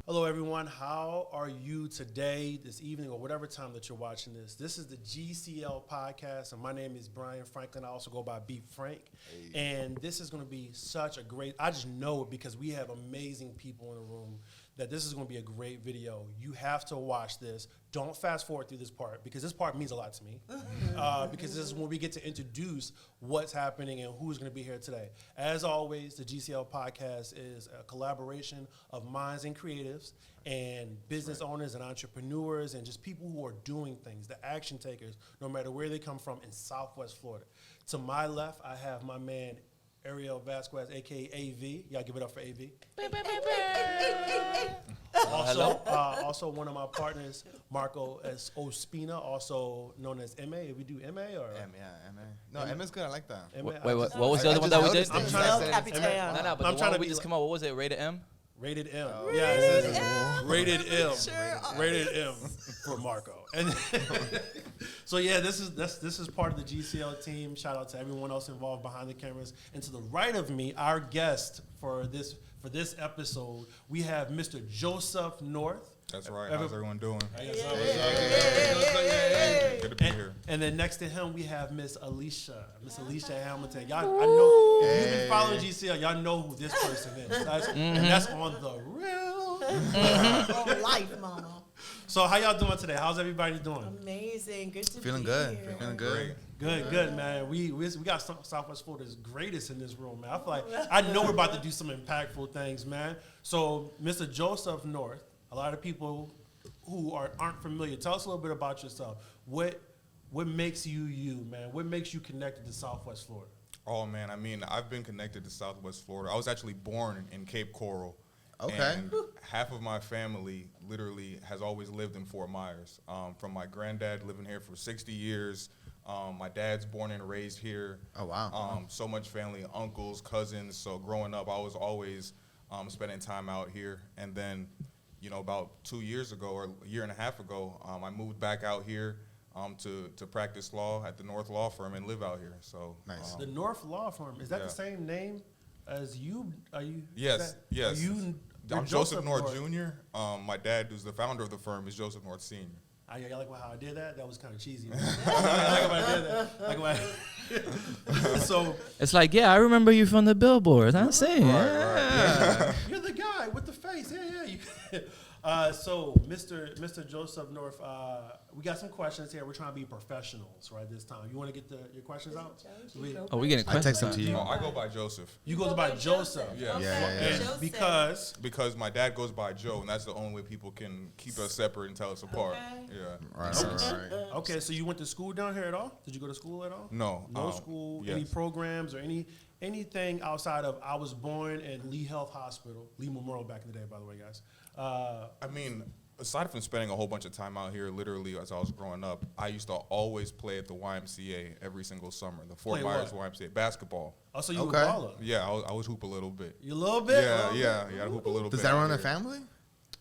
Hello, everyone. How are you today, this evening, or whatever time that you're watching this? This is the GCL podcast, and my name is Brian Franklin. I also go by Beat Frank. Hey. And this is going to be such a great, I just know it because we have amazing people in the room, that this is going to be a great video. You have to watch this. Don't fast forward through this part because this part means a lot to me. Because this is when we get to introduce what's happening and who's going to be here today. As always, the GCL podcast is a collaboration of minds and creatives and business owners and entrepreneurs and just people who are doing things, the action takers, no matter where they come from in Southwest Florida. To my left, I have my man, Ariel Vasquez, a.k.a. AV. Y'all give it up for AV. Also, one of my partners, Marco Ospina, also known as MA. We do MA or? MA. No, MA's good. I like that. Wait, what was the other one that we did? I'm trying to but the one we just come out, what was it, rated M? Rated M. Oh. Yeah, rated M. Sure. Rated M for Marco. And so yeah, this is part of the GCL team. Shout out to everyone else involved behind the cameras. And to the right of me, our guest for this episode, we have Mr. Joseph North. That's right. How's everyone doing? Good to be here. And then next to him, we have Miss Allecia Hamilton. Y'all, I know if you've been following GCL, y'all know who this person is. And that's on the real. Life, mama. So how y'all doing today? How's everybody doing? Amazing. Good to Feeling be good. here. Feeling good. Good, man. We got Southwest Florida's greatest in this room, man. I feel like I know we're about to do some impactful things, man. So, Mr. Joseph North, a lot of people who aren't familiar, tell us a little bit about yourself. What makes you you, man? What makes you connected to Southwest Florida? Oh, man. I mean, I've been connected to Southwest Florida. I was actually born in Cape Coral. Okay. And half of my family literally has always lived in Fort Myers. From my granddad living here for 60 years. My dad's born and raised here. Oh, wow. So much family, uncles, cousins. So growing up, I was always spending time out here. And then, about 2 years ago or a year and a half ago, I moved back out here to practice law at the North Law Firm and live out here. So nice. The North Law Firm, is that the same name as you? Are you? Yes. I'm Joseph North Jr. My dad, who's the founder of the firm, is Joseph North Sr. I like how I did that. That was kind of cheesy. I like how I did that. So it's like, yeah, I remember you from the billboard. I'm saying, Right. You're the guy with the face. Yeah. So, Mr. Joseph North, we got some questions here. We're trying to be professionals, right, this time. You want to get your questions out? we getting questions. I text them to you. No, I go by Joseph. You go by Joseph. Yeah. Okay. Yeah. Joseph. Because my dad goes by Joe, and that's the only way people can keep us separate and tell us apart. Okay. Yeah. Right. Okay, so you went to school down here at all? Did you go to school at all? No. No school, yes. any programs or anything outside of, I was born at Lee Health Hospital, Lee Memorial back in the day, by the way, guys. I mean, aside from spending a whole bunch of time out here, literally as I was growing up, I used to always play at the YMCA every single summer, the Fort Myers YMCA, basketball. Oh, so you were a Okay. baller. Yeah, I was hoop a little bit. You a little bit? Yeah, I hoop a little bit. Does that out run in the here. family?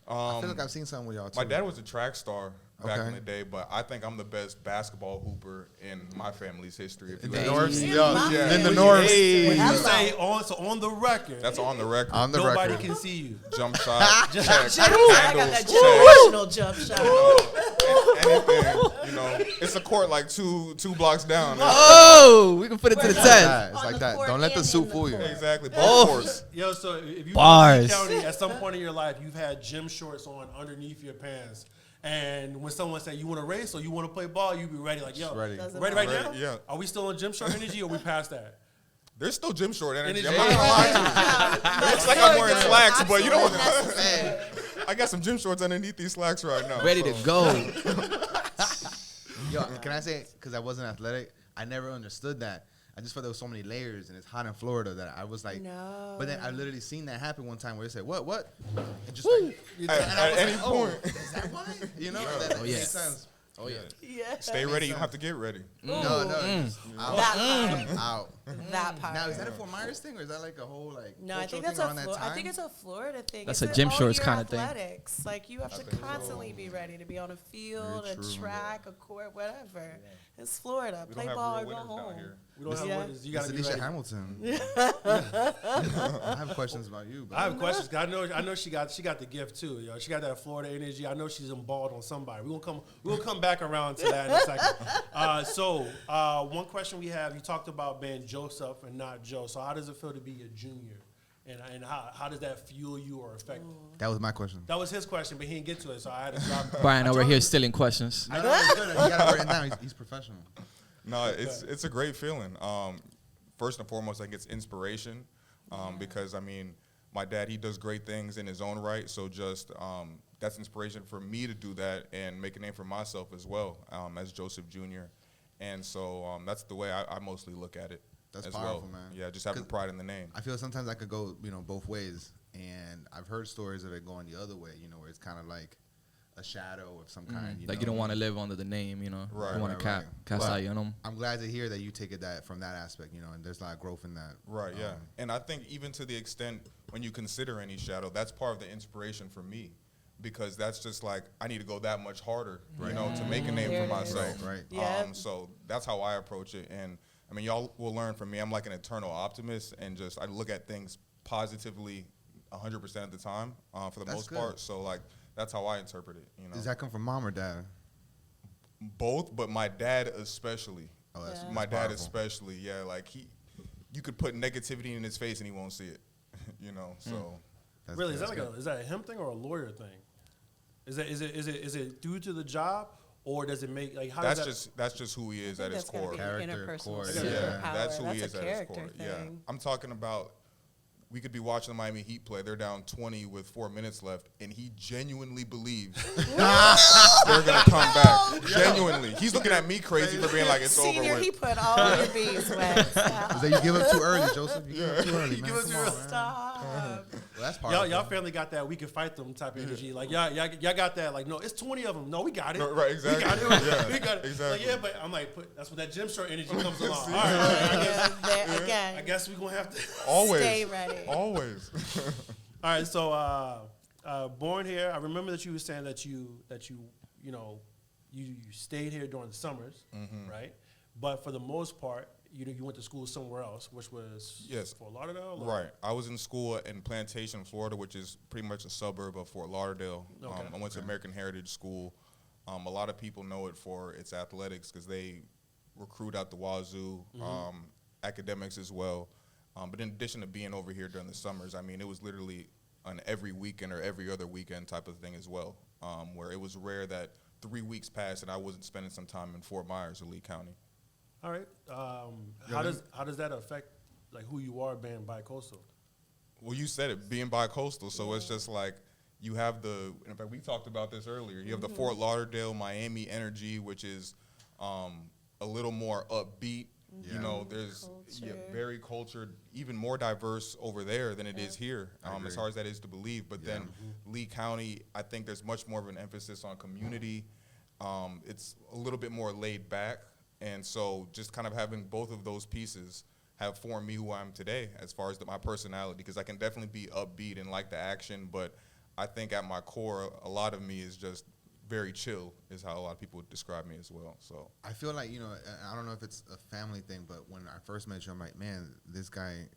I feel like I've seen some with y'all too. My dad was a track star back Okay. in the day, but I think I'm the best basketball hooper in my family's history. If you The ask North, me. yeah. In the Would North. you Hello. say on the record? That's on the record. On the Nobody record. can see you. Jump shot, check, I got that handles, check. generational jump shot. Anything, it's a court like two blocks down. Oh, we can put it to the It's test. like On the that. court Don't let the and suit in the fool you. court. Exactly, both courts. Yo, so if you Bars. County, at some point in your life, you've had gym shorts on underneath your pants. And when someone say you want to race or you want to play ball, you be ready. Like, yo, Ready. ready right now? Ready, yeah. Are we still in gym short energy or we past that? There's still gym short energy. Energy. I'm not gonna lie to you. It's like I'm wearing slacks, but you know Absolutely I got some gym shorts underneath these slacks right now. Ready to go. Yo, can I say, because I wasn't athletic, I never understood that. I just thought there was so many layers and it's hot in Florida that I was like, No. but then I literally seen that happen one time where they said, what? And just like, At any point. is that why? You know, Yeah. that Oh, makes yeah. sense. Oh, yeah. Yeah. Stay ready. You don't have to get ready. No, just out. That part. Out. That part. Now, is that a Fort Myers thing or is that like a whole like No, I think cultural that's thing around that I time? think it's a Florida thing. That's It's a gym all shorts year kinda thing. athletics. Like you have to think constantly be ready to be on a field, Very a true. track, a court, whatever. It's Florida. We Play don't have ball or real go winners down home. here. We don't have Yeah. witnesses. You got Miss to be Allecia ready. Hamilton. I have questions about you, bro. I have questions. 'Cause I know she got the gift too. Yo, she got that Florida energy. I know she's emballed on somebody. We'll come back around to that in a second. So one question we have: you talked about being Joseph and not Joe. So how does it feel to be a junior, and how does that fuel you or affect? That was my question. That was his question, but he didn't get to it, so I had to drop. Brian I over told here him- stealing questions. I know it's good. You got it written down. He's professional. No, it's a great feeling. First and foremost, I think it's inspiration because, I mean, my dad, he does great things in his own right. So just that's inspiration for me to do that and make a name for myself as well as Joseph Jr. And so that's the way I mostly look at it. That's as powerful, well. man. Yeah, just having 'Cause pride in the name. I feel sometimes I could go, both ways. And I've heard stories of it going the other way, where it's kind of like a shadow of some kind. Like you don't want to live under the name, Right, You want to right. cast But out, you know. I'm glad to hear that you take it from that aspect, and there's a lot of growth in that. Right, yeah. And I think even to the extent when you consider any shadow, that's part of the inspiration for me because that's just like I need to go that much harder, to make a name There for it is. myself. Right. Yep. So that's how I approach it. And I mean, y'all will learn from me. I'm like an eternal optimist and just I look at things positively 100% of the time for the That's most good. part. So like that's how I interpret it. Does that come from mom or dad? Both, but my dad especially. Oh, Yeah. My that's dad powerful. especially, yeah. Like you could put negativity in his face and he won't see it, So That's- Really, is that's that good. is that a him thing or a lawyer thing? Is it due to the job or does it make like how does that's just who he is I at think his that's gotta core. be Character, interpersonal core, superpower. yeah. That's who he That's is a at his character core. thing. Yeah, I'm talking about. We could be watching the Miami Heat play. They're down 20 with 4 minutes left, and he genuinely believes they're gonna come back. Genuinely, he's looking at me crazy for being like it's Senior, over he with. put all your beeswax. Is that you give up too early, Joseph? You give up too early, man. give up Come too on, early. man. Stop. Well, that's powerful. y'all family got that we can fight them type of energy. Like y'all got that like no, it's 20 of them. No, we got it. No, right, exactly. We got it. Yeah, we got it. exactly. Like, yeah, but I'm like that's what that gym short energy comes along. All right, Yeah, again, I guess we gonna have to. Always, stay ready. always. All right, so born here. I remember that you were saying that you stayed here during the summers, right? But for the most part, you went to school somewhere else, which was Yes. Fort Lauderdale. or- Right. I was in school in Plantation, Florida, which is pretty much a suburb of Fort Lauderdale. Okay. I went to American Heritage School. A lot of people know it for its athletics because they recruit out the wazoo, academics as well. But in addition to being over here during the summers, I mean, it was literally an every weekend or every other weekend type of thing as well, where it was rare that 3 weeks passed and I wasn't spending some time in Fort Myers or Lee County. All right. How does that affect like who you are being bi-coastal? Well, you said it, being bi-coastal, so it's just like you have in fact, we talked about this earlier. You have the Fort Lauderdale, Miami energy, which is a little more upbeat. Yeah. There's Culture. very cultured, even more diverse over there than it is here, as hard as that is to believe. But then Lee County, I think there's much more of an emphasis on community. It's a little bit more laid back. And so just kind of having both of those pieces have formed me who I am today as far as my personality, because I can definitely be upbeat and like the action, but I think at my core, a lot of me is just very chill is how a lot of people would describe me as well. So I feel like, I don't know if it's a family thing, but when I first met you, I'm like, man, this guy,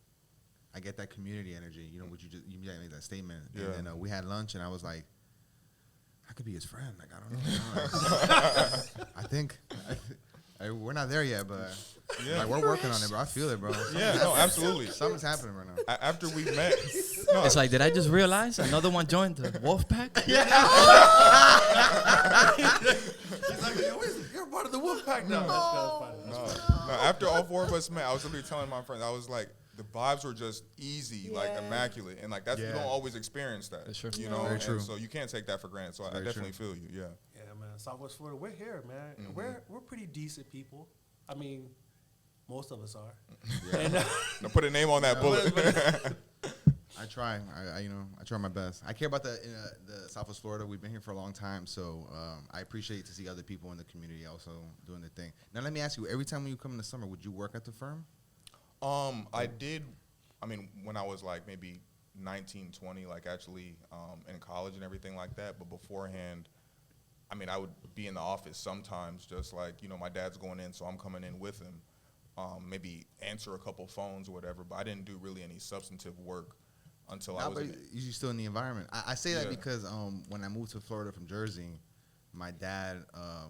I get that community energy, which you made that statement. Yeah. And then we had lunch, and I was like, I could be his friend. Like, I don't know. I think we're not there yet, but like, we're working on it, bro. I feel it, bro. yeah, no, absolutely. Something's happening right now. After we met, no, It's like, did I just realize another one joined the wolf pack? He's like, you're part of the wolf pack now. That's funny. no, after all four of us met, I was literally telling my friends, I was like, the vibes were just easy, like Yeah. immaculate, and like you Yeah. don't always experience that. That's true. Very and true. so you can't take that for granted. So I Very definitely feel you. Yeah. Yeah, man. Southwest Florida, we're here, man. And we're pretty decent people. I mean, most of us are. And, Now put a name on that bullet. I try. I try my best. I care about the Southwest Florida. We've been here for a long time, so I appreciate to see other people in the community also doing their thing. Now, let me ask you: every time when you come in the summer, would you work at the firm? I did. I mean, when I was like maybe 19, 20, like actually in college and everything like that. But beforehand, I mean, I would be in the office sometimes, just like my dad's going in, so I'm coming in with him. maybe answer a couple phones or whatever, but I didn't do really any substantive work until I Nah, was but in it. you're still in the environment. I say that Yeah. because when I moved to Florida from Jersey, my dad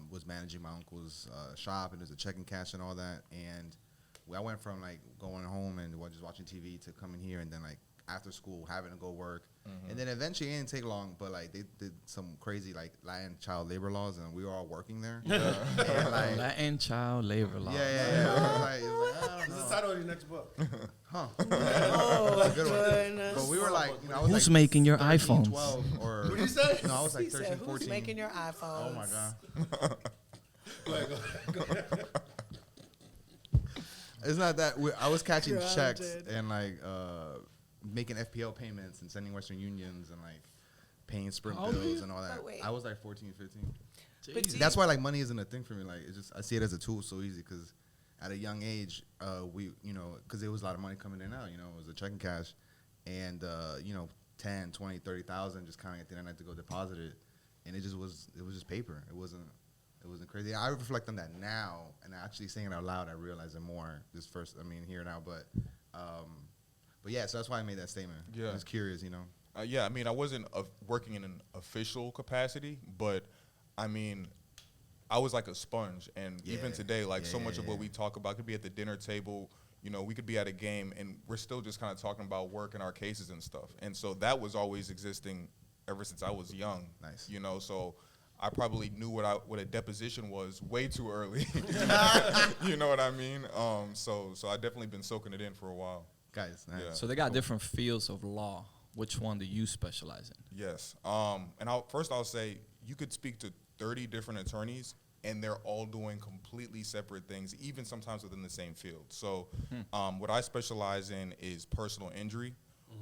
was managing my uncle's shop, and there's a checking cash and all that. And I went from like going home and just watching TV to coming here, and then like after school having to go work. And then eventually it didn't take long, but like they did some crazy like Latin child labor laws, and we were all working there. And, like, Latin child labor law. yeah. It was like, I don't It's the know. title of your next book. Huh. Oh, Good one. goodness. But we were like, I was Who's like making your 13, iPhones? 12, or What did you say? no, I was like He 13, said, 14. who's making your iPhones? Oh my god. Go ahead, go ahead. It's not that I was catching checks Grounded. and like making FPL payments and sending Western Unions and like paying Sprint How old were bills you? and all that. But wait. I was like 14, 15. But do That's why like money isn't a thing for me. Like it's just I see it as a tool so easy because at a young age we because there was a lot of money coming in and out. It was a checking cash and 10, 20, 30,000 just kind of at the end I had to go deposit it and it was just paper. It wasn't crazy. I reflect on that now, and actually saying it out loud, I realize it more. Here now, but yeah. So that's why I made that statement. Yeah. I was curious, Yeah, I mean, I wasn't working in an official capacity, but I mean, I was like a sponge. And even Yeah. today, like so much of what Yeah. we talk about could be at the dinner table. We could be at a game, and we're still just kind of talking about work and our cases and stuff. And so that was always existing ever since I was young. Nice. So I probably knew what a deposition was way too early. You know what I mean? So I definitely been soaking it in for a while. guys. Nice. Yeah. So they got different fields of law. Which one do you specialize in? Yes. And I'll say you could speak to 30 different attorneys, and they're all doing completely separate things, even sometimes within the same field. So what I specialize in is personal injury,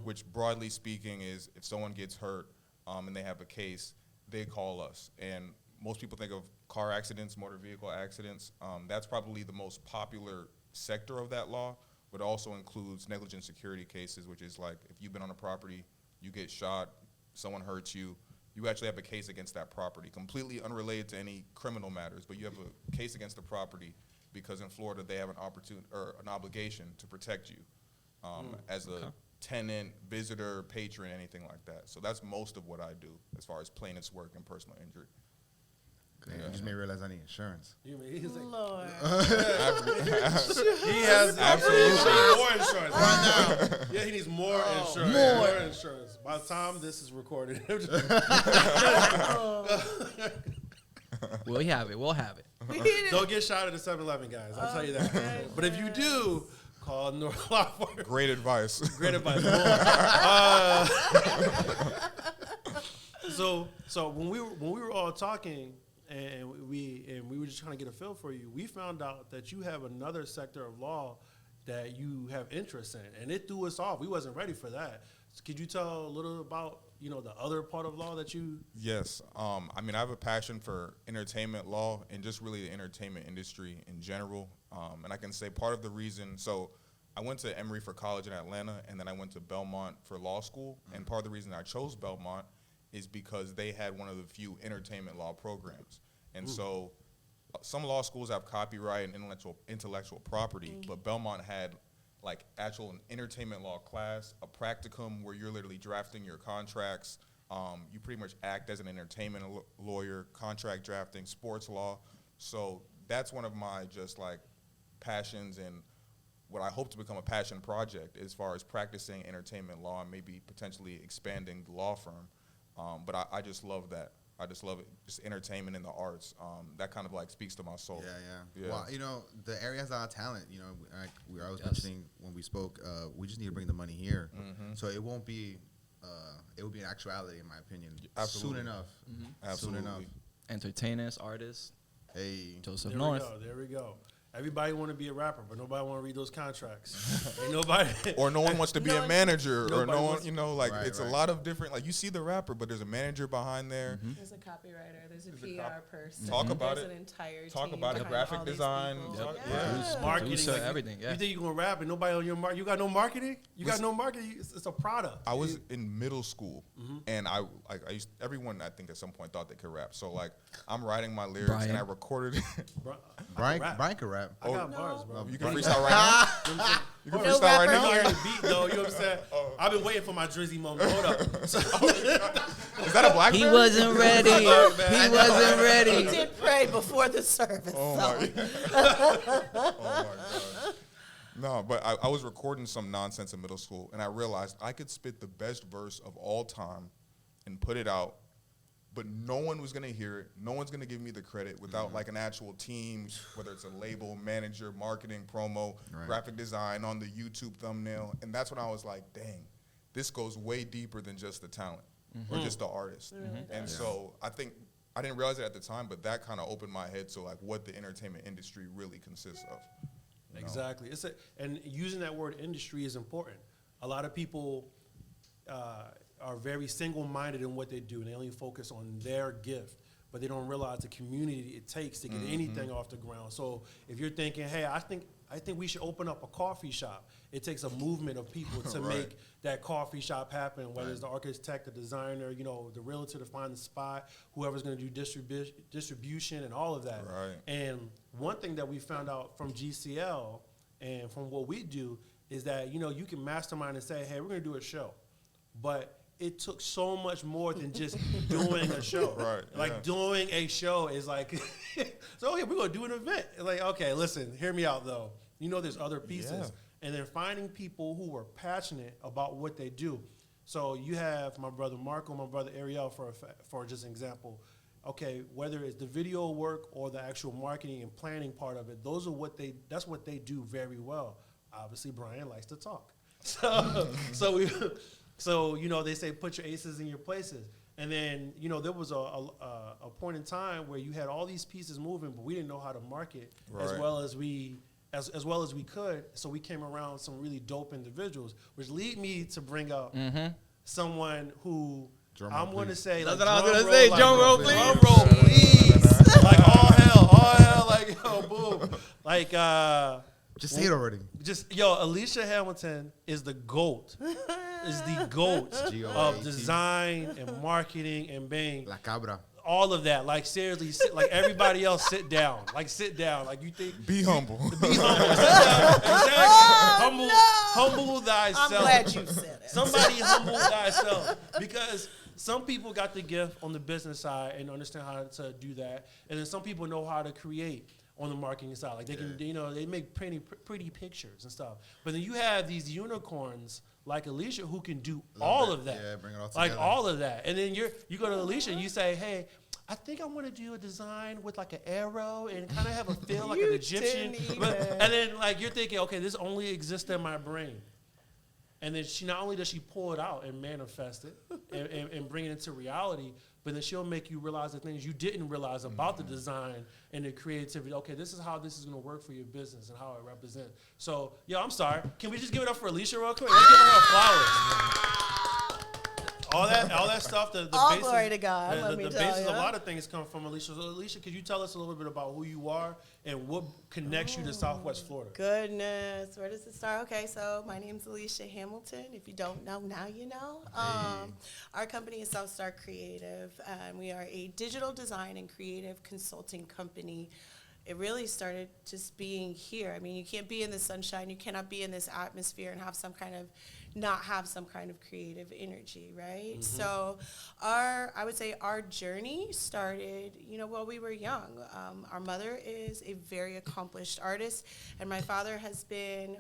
which broadly speaking is if someone gets hurt and they have a case, they call us. And most people think of car accidents, motor vehicle accidents. That's probably the most popular sector of that law, but it also includes negligent security cases, which is like if you've been on a property, you get shot, someone hurts you, you actually have a case against that property, completely unrelated to any criminal matters, but you have a case against the property because in Florida they have an opportunity or an obligation to protect you as a tenant, visitor, patron, anything like that. So that's most of what I do as far as plaintiff's work and personal injury. Okay, you just made me realize I need insurance. He's like, Lord. he has Absolutely. more insurance right now. Yeah, he needs more insurance. More insurance. By the time this is recorded, We'll have it. We'll have it. don't get shot at a 7-Eleven, guys. I'll tell you that. But if you do, call North Law Firm. Great advice. Great advice. So when we were all talking and we were just trying to get a feel for you, we found out that you have another sector of law that you have interest in, and it threw us off. We wasn't ready for that. So could you tell a little about the other part of law that you? Yes. I have a passion for entertainment law and just really the entertainment industry in general. And I can say part of the reason, so I went to Emory for college in Atlanta, and then I went to Belmont for law school. And part of the reason I chose Belmont is because they had one of the few entertainment law programs. And so some law schools have copyright and intellectual property, but Belmont had like actual entertainment law class, a practicum where you're literally drafting your contracts. You pretty much act as an entertainment lawyer, contract drafting, sports law. So that's one of my just like passions and what I hope to become a passion project as far as practicing entertainment law and maybe potentially expanding the law firm. But I just love that. I just love it, just entertainment and the arts. That kind of like speaks to my soul. Yeah. Well, the area has a lot of talent. I was Yes. mentioning when we spoke, we just need to bring the money here. So it won't be, it will be an actuality, in my opinion, Absolutely. soon enough. Absolutely. Soon enough. Entertainers, artists, Hey. Joseph There North. we go. Everybody want to be a rapper, but nobody want to read those contracts. Ain't nobody. Or no one wants to be a manager, or nobody no wants- one, Right, it's a right. lot of different, like you see the rapper, but there's a manager behind there. There's a copywriter. There's a There's a PR person. Talk about there's it. an entire Talk team about it. behind Graphic all these design. people. Talk- Yeah. Marketing, Producer, like, everything, yeah. You think you're gonna rap and nobody on your market? You got no marketing. You got no marketing. It's a product. I was in middle school, and I used, everyone I think at some point thought they could rap. So like I'm writing my lyrics, Brian. and I recorded. Bro, Brian, rap. Brian could rap. rap. I got Oh, bars, bro. You can freestyle right now. You can No freestyle right rapper now. here. The beat though, you know what I'm saying? I've been waiting for my Drizzy moment. Hold up. So, Is that a black? He wasn't ready. He wasn't He ready. did pray before the service. Oh so. my oh my god. No, but I was recording some nonsense in middle school, and I realized I could spit the best verse of all time and put it out, but no one was gonna hear it. No one's gonna give me the credit without like an actual team, whether it's a label, manager, marketing, promo, graphic design, on the YouTube thumbnail. And that's when I was like, dang, this goes way deeper than just the talent or just the artist. And so I think I didn't realize it at the time, but that kind of opened my head to like what the entertainment industry really consists of. You know? exactly. And using that word industry is important. A lot of people are very single-minded in what they do, and they only focus on their gift, but they don't realize the community it takes to get anything off the ground. So if you're thinking, hey, I think we should open up a coffee shop, it takes a movement of people to make that coffee shop happen, whether it's the architect, the designer, you know, the realtor to find the spot, whoever's going to do distribution and all of that. Right. And one thing that we found out from GCL and from what we do is that, you know, you can mastermind and say, hey, we're going to do a show. But it took so much more than just doing a show. Right, Like doing a show is like, so yeah, we're going to do an event. It's like, okay, listen, hear me out though. You know, there's other pieces. Yeah. And then finding people who are passionate about what they do. So you have my brother Marco, my brother Ariel, for just an example. Okay, whether it's the video work or the actual marketing and planning part of it, that's what they do very well. Obviously, Brian likes to talk. So you know, they say put your aces in your places. And then, you know, there was a point in time where you had all these pieces moving, but we didn't know how to market as well as we could. So we came around some really dope individuals, which lead me to bring up someone who I'm going to say, That's like, what I was gonna say. Drum roll, please. Drum roll, please. Like all hell, like yo, boom, like Just say it already. Allecia Hamilton is the GOAT. Is the GOAT of design and marketing and being La Cabra. all of that. Like seriously, like everybody else, sit down. Like sit down. Like you think. Be humble. Be humble. Sit down. Exactly. Oh, Humble thyself. I'm glad you said it. Somebody humble thyself, because some people got the gift on the business side and understand how to do that, and then some people know how to create on the marketing side. Like they can, you know, they make pretty pictures and stuff. But then you have these unicorns like Allecia who can do all of that. Yeah, bring it all like together. all of that. And then you go to Allecia and you say, hey, I think I want to do a design with like an arrow and kind of have a feel like an Egyptian. And then like you're thinking, okay, this only exists in my brain. And then not only does she pull it out and manifest it and bring it into reality, but then she'll make you realize the things you didn't realize about the design and the creativity. Okay, this is how this is going to work for your business and how it represents. So, I'm sorry. Can we just give it up for Allecia real quick? Let's give her flowers. All that stuff, the All basis, glory to God, let me the tell basis of ya. a lot of things come from Allecia. So, Allecia, could you tell us a little bit about who you are and what connects you to Southwest Florida? Goodness, where does it start? Okay, so my name's Allecia Hamilton. If you don't know, now you know. Our company is Southstar Creative, and we are a digital design and creative consulting company. It really started just being here. I mean, you can't be in the sunshine, you cannot be in this atmosphere and not have some kind of creative energy, right? So I would say our journey started, while we were young. Our mother is a very accomplished artist, and my father has been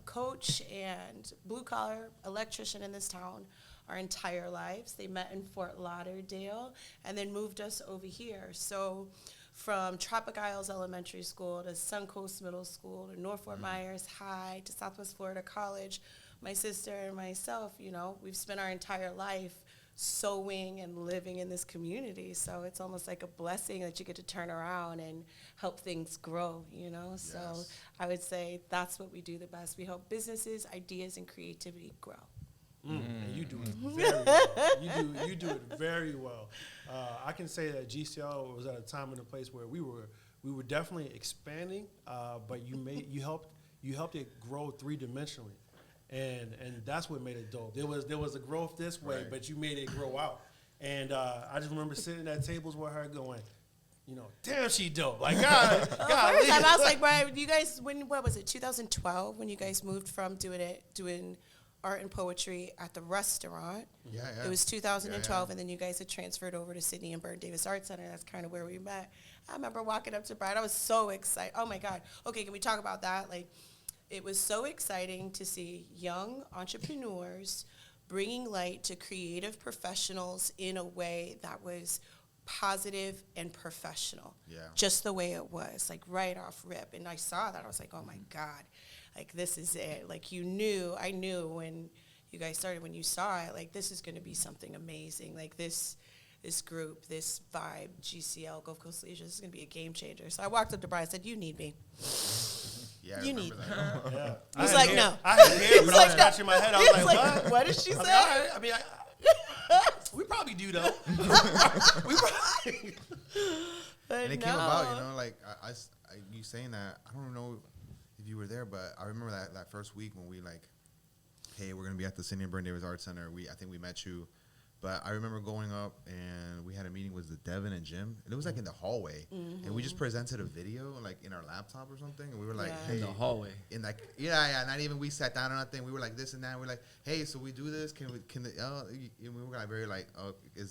coach and blue-collar electrician in this town our entire lives. They met in Fort Lauderdale and then moved us over here. So from Tropic Isles Elementary School to Suncoast Middle School to North Fort Myers High to Southwest Florida College, my sister and myself, we've spent our entire life sewing and living in this community. So it's almost like a blessing that you get to turn around and help things grow, So I would say that's what we do the best. We help businesses, ideas, and creativity grow. And you do it very well. You do it very well. I can say that GCL was at a time and a place where we were definitely expanding, but you helped it grow three-dimensionally, and that's what made it dope. There was a growth this way, but you made it grow out. And I just remember sitting at tables with her going, damn, she dope. Like, God, First time I was like, Brian, you guys, what was it, 2012, when you guys moved from doing art and poetry at the restaurant? Yeah. It was 2012, Yeah. and then you guys had transferred over to Sidney and Byrne Davis Art Center. That's kind of where we met. I remember walking up to Brian. I was so excited. Oh, my God. Okay, can we talk about that? Like, it was so exciting to see young entrepreneurs bringing light to creative professionals in a way that was positive and professional. Yeah. Just the way it was, like right off rip. And I saw that. I was like, oh, my God. Like, this is it. Like, I knew when you guys started, when you saw it, like, this is going to be something amazing. Like, this group, this vibe, GCL, Gulf Coast Leisure, this is going to be a game changer. So I walked up to Brian and said, you need me. Yeah, You I need remember that. Yeah. He's like, no. I had hair, but I was like, no. scratching my head. I was He's like, like, what? what did she I mean, say? I mean, we probably do, though. We probably. But And it no. came about, like, you saying that, I don't know if you were there, but I remember that first week when we, like, hey, we're going to be at the Sidney and Byrne Davis Art Center. I think we met you. But I remember going up, and we had a meeting with Devin and Jim. And it was, like, in the hallway. And we just presented a video, like, in our laptop or something. And we were like, Yeah. hey. In the hallway. And, like, yeah, not even we sat down or nothing. We were like this and that. We're like, hey, so we do this. And we were, like, very, like, oh, do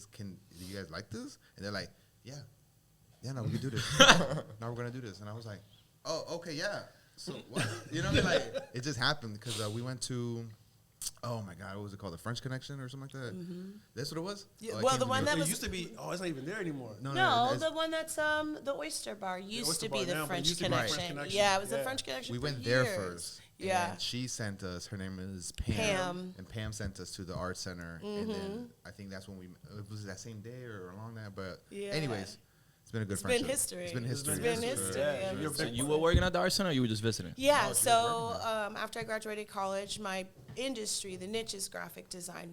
you guys like this? And they're like, yeah, no, we can do this. Now we're going to do this. And I was like, oh, okay, yeah. So, what? You know what I mean? Like, it just happened because we went to, oh, my God, what was it called? The French Connection or something like that? That's what it was? Yeah, Oh, I well, can't the one remember. that It was- used to be, it's not even there anymore. No, it's- the one that's the Oyster Bar used Oyster to be Bar the now, but it French used to be the French Connection. Connection. Yeah, it was the Yeah. French Connection. We for went there years. first. Yeah. And she sent us, her name is Pam. Pam. And Pam sent us to the art center. And then I think that's when it was that same day or along that. But Yeah. anyways, it's been a good It's been friendship. history. It's been history. It's been That's for history. sure. Yeah. You're a So big you boy. were working at the art center, or you were just visiting? Yeah, she was so working after I graduated college, my industry, the niche is graphic design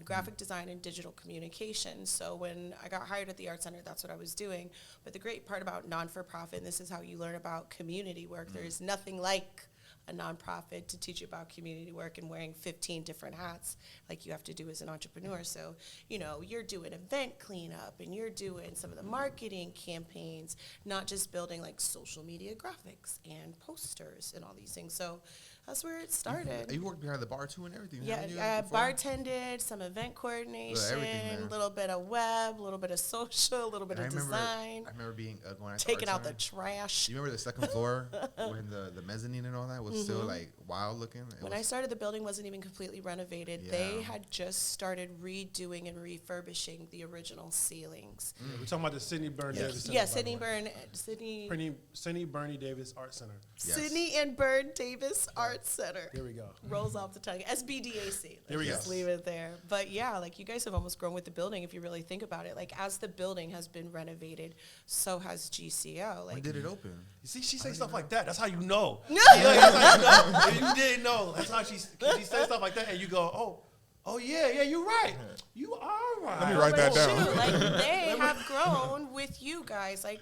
and digital communication. So when I got hired at the Art Center, that's what I was doing. But the great part about non-for-profit, and this is how you learn about community work, there's nothing like a nonprofit to teach you about community work and wearing 15 different hats like you have to do as an entrepreneur. So, you're doing event cleanup and you're doing some of the marketing campaigns, not just building like social media graphics and posters and all these things. So that's where it started. You worked behind the bar too and everything. Yeah, haven't you, I before? bartended, some event coordination, there. a little bit of web, a little bit of social, a little bit And of design, I remember being going taking out out the trash. You remember the second floor when the mezzanine and all that was still like wild looking? When I started, the building wasn't even completely renovated. Yeah. They had just started redoing and refurbishing the original ceilings. We're talking about the Sidney Byrne Davis Center. Yeah, by the Sidney way. Byrne, Sidney Byrne Davis Art Center. Yes. Sidney and Byrne Davis Art Center. There we go. Rolls off the tongue. SBDAC. There we Let's go. just leave it there. But yeah, like you guys have almost grown with the building if you really think about it. Like as the building has been renovated, so has GCL. When Like did it open? You see, she say stuff like that. That's how you know. No. Yeah, that's how you know. If you didn't know, that's how she says stuff like that, and you go, oh yeah, you're right. You are right. Let me write that But down. shoot, like they have grown with you guys. Like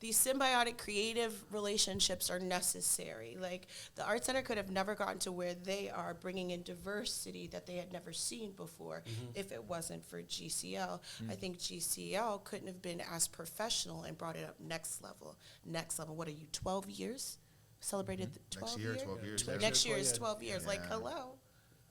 these symbiotic creative relationships are necessary. Like the Art Center could have never gotten to where they are, bringing in diversity that they had never seen before if it wasn't for GCL. I think GCL couldn't have been as professional and brought it up next level. Next level. What are you, 12 years? Celebrated the 12 Next year, years? 12 years. Yeah. Next year is Yeah. 12 years. Like, Yeah. hello.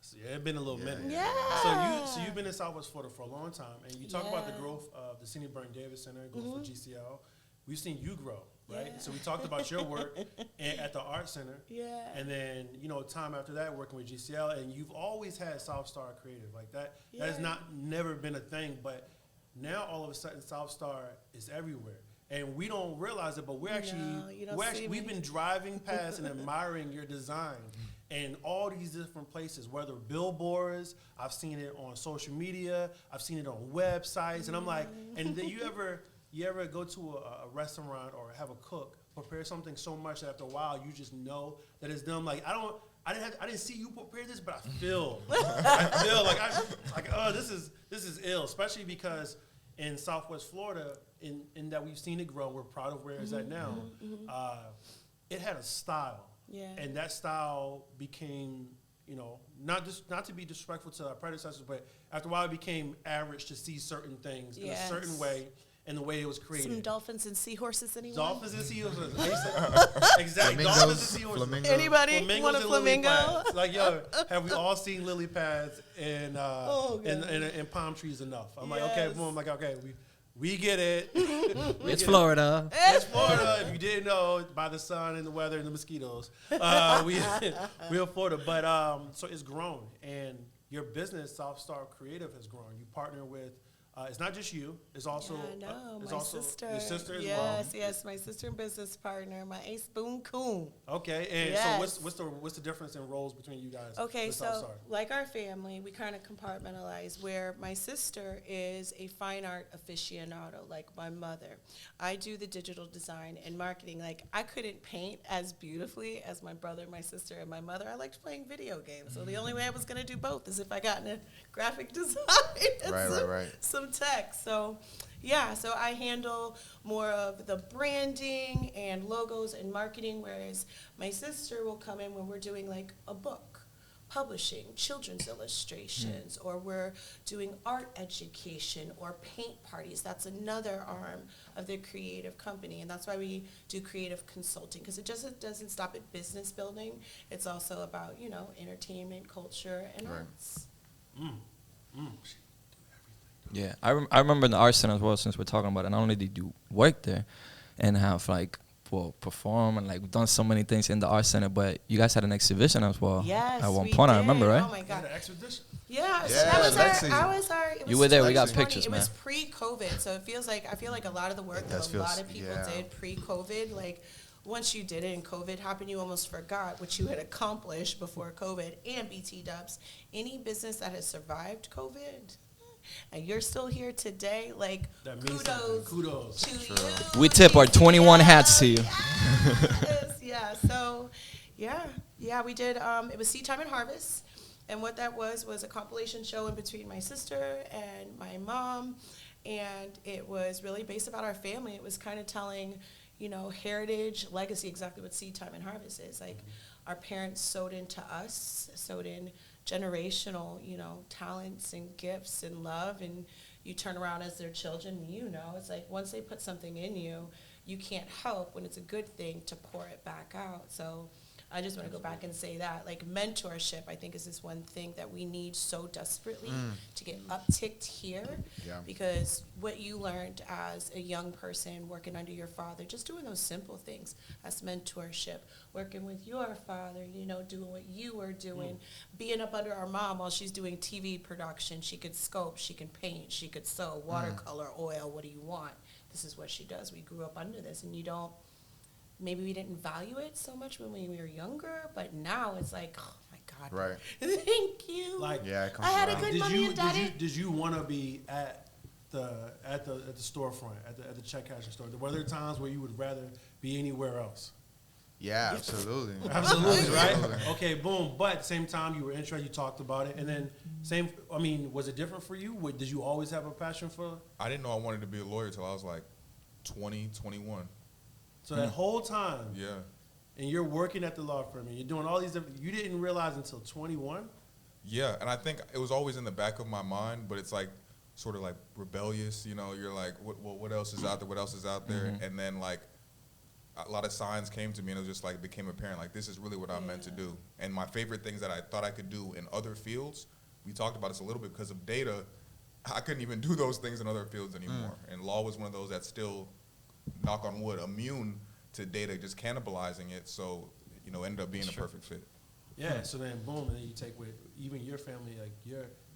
So, yeah, it's been a little minute. Yeah. So you've been in Southwest Florida for a long time, and you talk about the Yeah. growth of the Sidney Byrne Davis Center, growth for GCL. We've seen you grow, right? Yeah. So we talked about your work at the Art Center. Yeah. And then, time after that, working with GCL, and you've always had South Star Creative. Like that has Yeah. never been a thing, but now all of a sudden South Star is everywhere. And we don't realize it, but No, you don't see we've me. been driving past and admiring your design in all these different places, whether billboards, I've seen it on social media, I've seen it on websites, and I'm like, and then you ever go to a restaurant or have a cook prepare something so much that after a while you just know that it's them. Like I didn't see you prepare this, but I feel this is ill, especially because in Southwest Florida, in that we've seen it grow, we're proud of where it's at now. It had a style, Yeah. and that style became, not to be disrespectful to our predecessors, but after a while it became average to see certain things in a certain Yes. way. and the way it was created. Some dolphins and seahorses, anyone? Dolphins and seahorses. Exactly. Dolphins and Flamingos, seahorses. flamingos. Anybody Flamingos want a and lily flamingo? pads. Like, yo, have we all seen lily pads and Oh, God. and palm trees enough? I'm like, okay, Yes. boom. I'm like, okay, we get it. It's Florida. It's Florida. If you didn't know, by the sun and the weather and the mosquitoes, we're in Florida. But so it's grown, and your business, South Star Creative, has grown. You partner with. It's not just you. It's also Yeah, I know. it's My also sister. your sister as well. Yes, my sister and business partner, my ace Boone Coon. Okay, and Yes. so what's the difference in roles between you guys? Okay, with South so Star? like our family, we kind of compartmentalize where my sister is a fine art aficionado, like my mother. I do the digital design and marketing. Like, I couldn't paint as beautifully as my brother, my sister, and my mother. I liked playing video games. So the only way I was going to do both is if I got into graphic design and Right. some tech. So yeah, so I handle more of the branding and logos and marketing, whereas my sister will come in when we're doing like a book, publishing, children's illustrations, or we're doing art education or paint parties. That's another arm of the creative company, and that's why we do creative consulting, because it just doesn't stop at business building. It's also about, you know, entertainment, culture, and Right. arts. Yeah, I remember in the art center as well, since we're talking about it. Not only did you work there and have like, well, perform and like done so many things in the art center, but you guys had an exhibition as well. Yes, At one we point, did. I remember, right? Oh my Is God. that an expedition? Yeah, so Yeah, that was Lexi. it You was were there, we got 2020. pictures, It man. was pre-COVID, so I feel like a lot of the work It that does a feel lot of people yeah. did pre-COVID, like once you did it and COVID happened, you almost forgot what you had accomplished before COVID. And BT Dubs, any business that has survived COVID, and you're still here today, like That means something. kudos Kudos. to True. you. We tip our 21 hats to you. Yes, yeah. So, yeah, we did. It was Seed Time and Harvest, and what that was a compilation show in between my sister and my mom, and it was really based about our family. It was kind of telling, you know, heritage, legacy, exactly what Seed Time and Harvest is. Like, our parents sowed into us, sowed in generational, you know, talents and gifts and love, and you turn around as their children, you know, it's like once they put something in you, you can't help when it's a good thing to pour it back out. So I just want to go back and say that, like, mentorship, I think, is this one thing that we need so desperately to get upticked here. Yeah. Because what you learned as a young person working under your father, just doing those simple things, that's mentorship. Working with your father, you know, doing what you were doing, being up under our mom while she's doing TV production. She could sculpt, she can paint, she could sew, watercolor, oil, what do you want? This is what she does. We grew up under this, and you don't, maybe we didn't value it so much when we were younger, but now it's like, oh my God. Right. Thank you. Like, Yeah, it comes I had a around. good mommy and daddy. Did you want to be at the storefront, at the check cashing store? Were there times where you would rather be anywhere else? Yeah, absolutely. Absolutely, right? Absolutely. Okay, boom. But at the same time, you were interested, you talked about it, and then was it different for you? Did you always have a passion for? I didn't know I wanted to be a lawyer till I was like 20, 21. So that whole time, Yeah. and you're working at the law firm, and you're doing all these different, you didn't realize until 21? Yeah, and I think it was always in the back of my mind, but it's like sort of like rebellious, you know, you're like, what else is out there? What else is out there? And then like a lot of signs came to me, and it was just like, became apparent, like, this is really what I'm meant to do. And my favorite things that I thought I could do in other fields, we talked about this a little bit because of data, I couldn't even do those things in other fields anymore. And law was one of those that's still, knock on wood, immune to data, just cannibalizing it. So, you know, ended up being a perfect fit. Yeah, so then boom, and then you take with even your family, like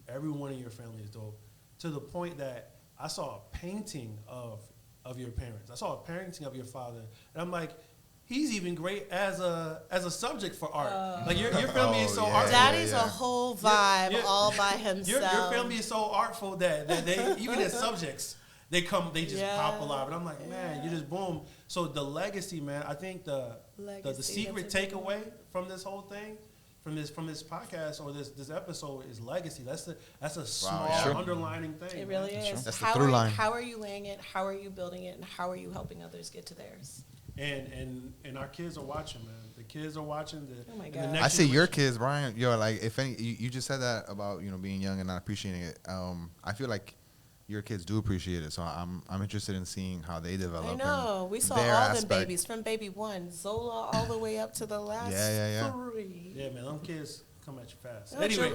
everyone in your family is dope. To the point that I saw a painting of your parents. I saw a painting of your father, and I'm like, he's even great as a subject for art. Like your family is so yeah. artful. Daddy's a whole vibe Yeah. all by himself. Your family is so artful that they even as subjects they just pop alive, and I'm like, man, you just boom. So the legacy, man. I think the Legacy, secret that's a good takeaway from this whole thing, from this podcast or this episode is legacy. That's a small yeah. Sure. underlining thing. It really man. is. That's the How through are, line. how are you laying it? How are you building it? And how are you helping others get to theirs? And our kids are watching, man. The kids are watching. Oh my and God. the next I see your generation- kids, Brian. Yo, like if any, you just said that about being young and not appreciating it. I feel like your kids do appreciate it. So I'm interested in seeing how they develop. I know. We saw their all aspect. them babies from baby one, Zola, all the way up to the last Yeah. 3. Yeah, man, them kids come at you fast. No, Anyway,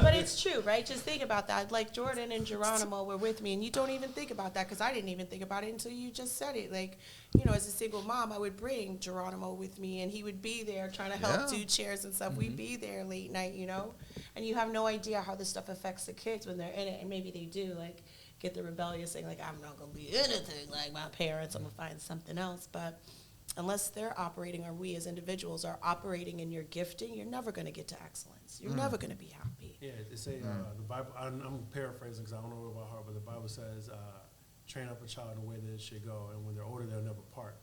but it's true, right? Just think about that. Like Jordan and Geronimo were with me, and you don't even think about that because I didn't even think about it until you just said it. Like, you know, as a single mom, I would bring Geronimo with me, and he would be there trying to help do chairs and stuff. We'd be there late night, you know, and you have no idea how this stuff affects the kids when they're in it, and maybe they do, like, get the rebellious thing, like, I'm not going to be anything like my parents. I'm going to find something else, but unless they're operating or we as individuals are operating in your gifting, you're never going to get to excellence. You're never going to be happy. yeah, they say the Bible. I'm paraphrasing because I don't know it by heart, but the Bible says, "Train up a child in the way that it should go, and when they're older, they'll never part."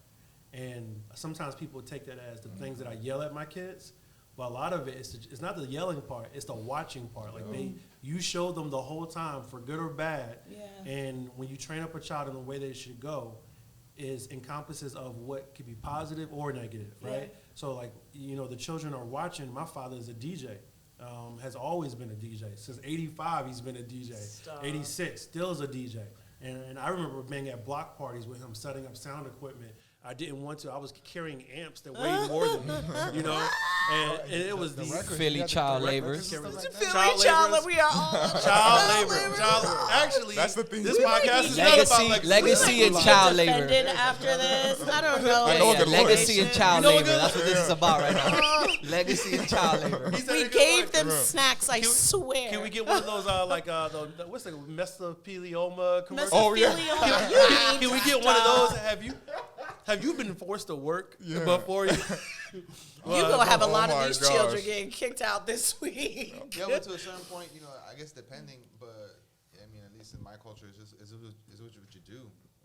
And sometimes people take that as the things that I yell at my kids, but a lot of it is it's not the yelling part; it's the watching part. Like you show them the whole time, for good or bad. Yeah. And when you train up a child in the way that it should go, is encompasses of what could be positive or negative, right? Yeah. So like, you know, the children are watching. My father is a DJ, has always been a DJ. Since 85, he's been a DJ. Stop. 86, still is a DJ. And I remember being at block parties with him, setting up sound equipment. I didn't want to. I was carrying amps that weighed more than me, you know? And it was the Philly child laborers. Child Child, laborers. we are all Child labor. Actually, That's the thing. this podcast is not about Legacy, like legacy and child labor. offended after this. I don't know. I know a Yeah, good lawyer. legacy and child You know a labor. good That's what this is about right now. Legacy and child labor. He said We it good gave like- them snacks, I swear. Can we get one of those what's the mesothelioma commercials? Oh, yeah. Mesothelioma. Can we get one of those? Have you been forced to work before you? You gonna have a lot my of these gosh. children getting kicked out this week. Yeah, but to a certain point, you know, I guess depending, but I mean, at least in my culture, it's just it's what you do.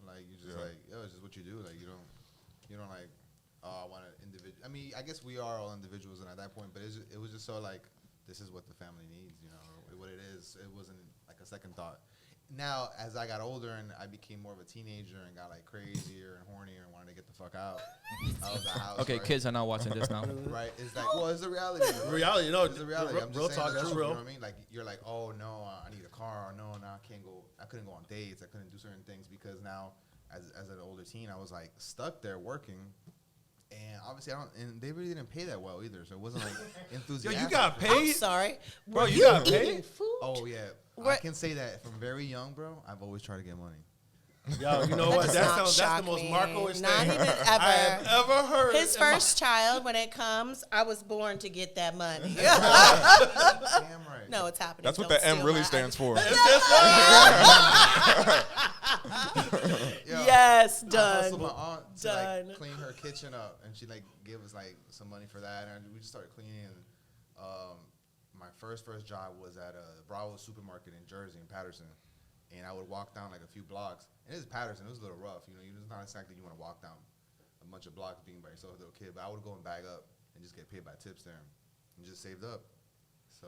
Like you just like, yo, it's just what you do. Like you don't like, oh, I want an individual. I mean, I guess we are all individuals, and at that point, but it was just so like, this is what the family needs, you know, what it is. It wasn't like a second thought. Now, as I got older and I became more of a teenager and got like crazier and hornier and wanted to get the fuck out of the house. Okay, right? kids are not watching this now. Right? It's like, well, it's the reality. Right? Reality, no, It's the reality. I'm just real saying talk. the That's truth, real. You know what I mean? Like you're like, oh no, I need a car. Or no, I can't go. I couldn't go on dates. I couldn't do certain things because now, as an older teen, I was like stuck there working. And obviously, and they really didn't pay that well either, so it wasn't like Yo, enthusiastic. you got I'm paid, sorry. bro. Were You got eating paid. food? Oh yeah, I What- can say that from very young, bro. I've always tried to get money. Yo, you know That what? does That's not that's the shock most me. Marco-ish Not thing even I have ever. ever heard. His in my- first child, when it comes, I was born to get that money. Damn right. No, it's happening. That's what Don't the M steal really my- stands for. Yo, Yes, I hustled done. my aunt to Done. like clean her kitchen up, and she like gave us like some money for that, and we just started cleaning. And my first job was at a Bravo supermarket in Jersey, in Patterson, and I would walk down like a few blocks. And it was Patterson; it was a little rough, you know. It's not exactly you want to walk down a bunch of blocks being by yourself, as a little kid. But I would go and bag up and just get paid by tips there, and just saved up. So.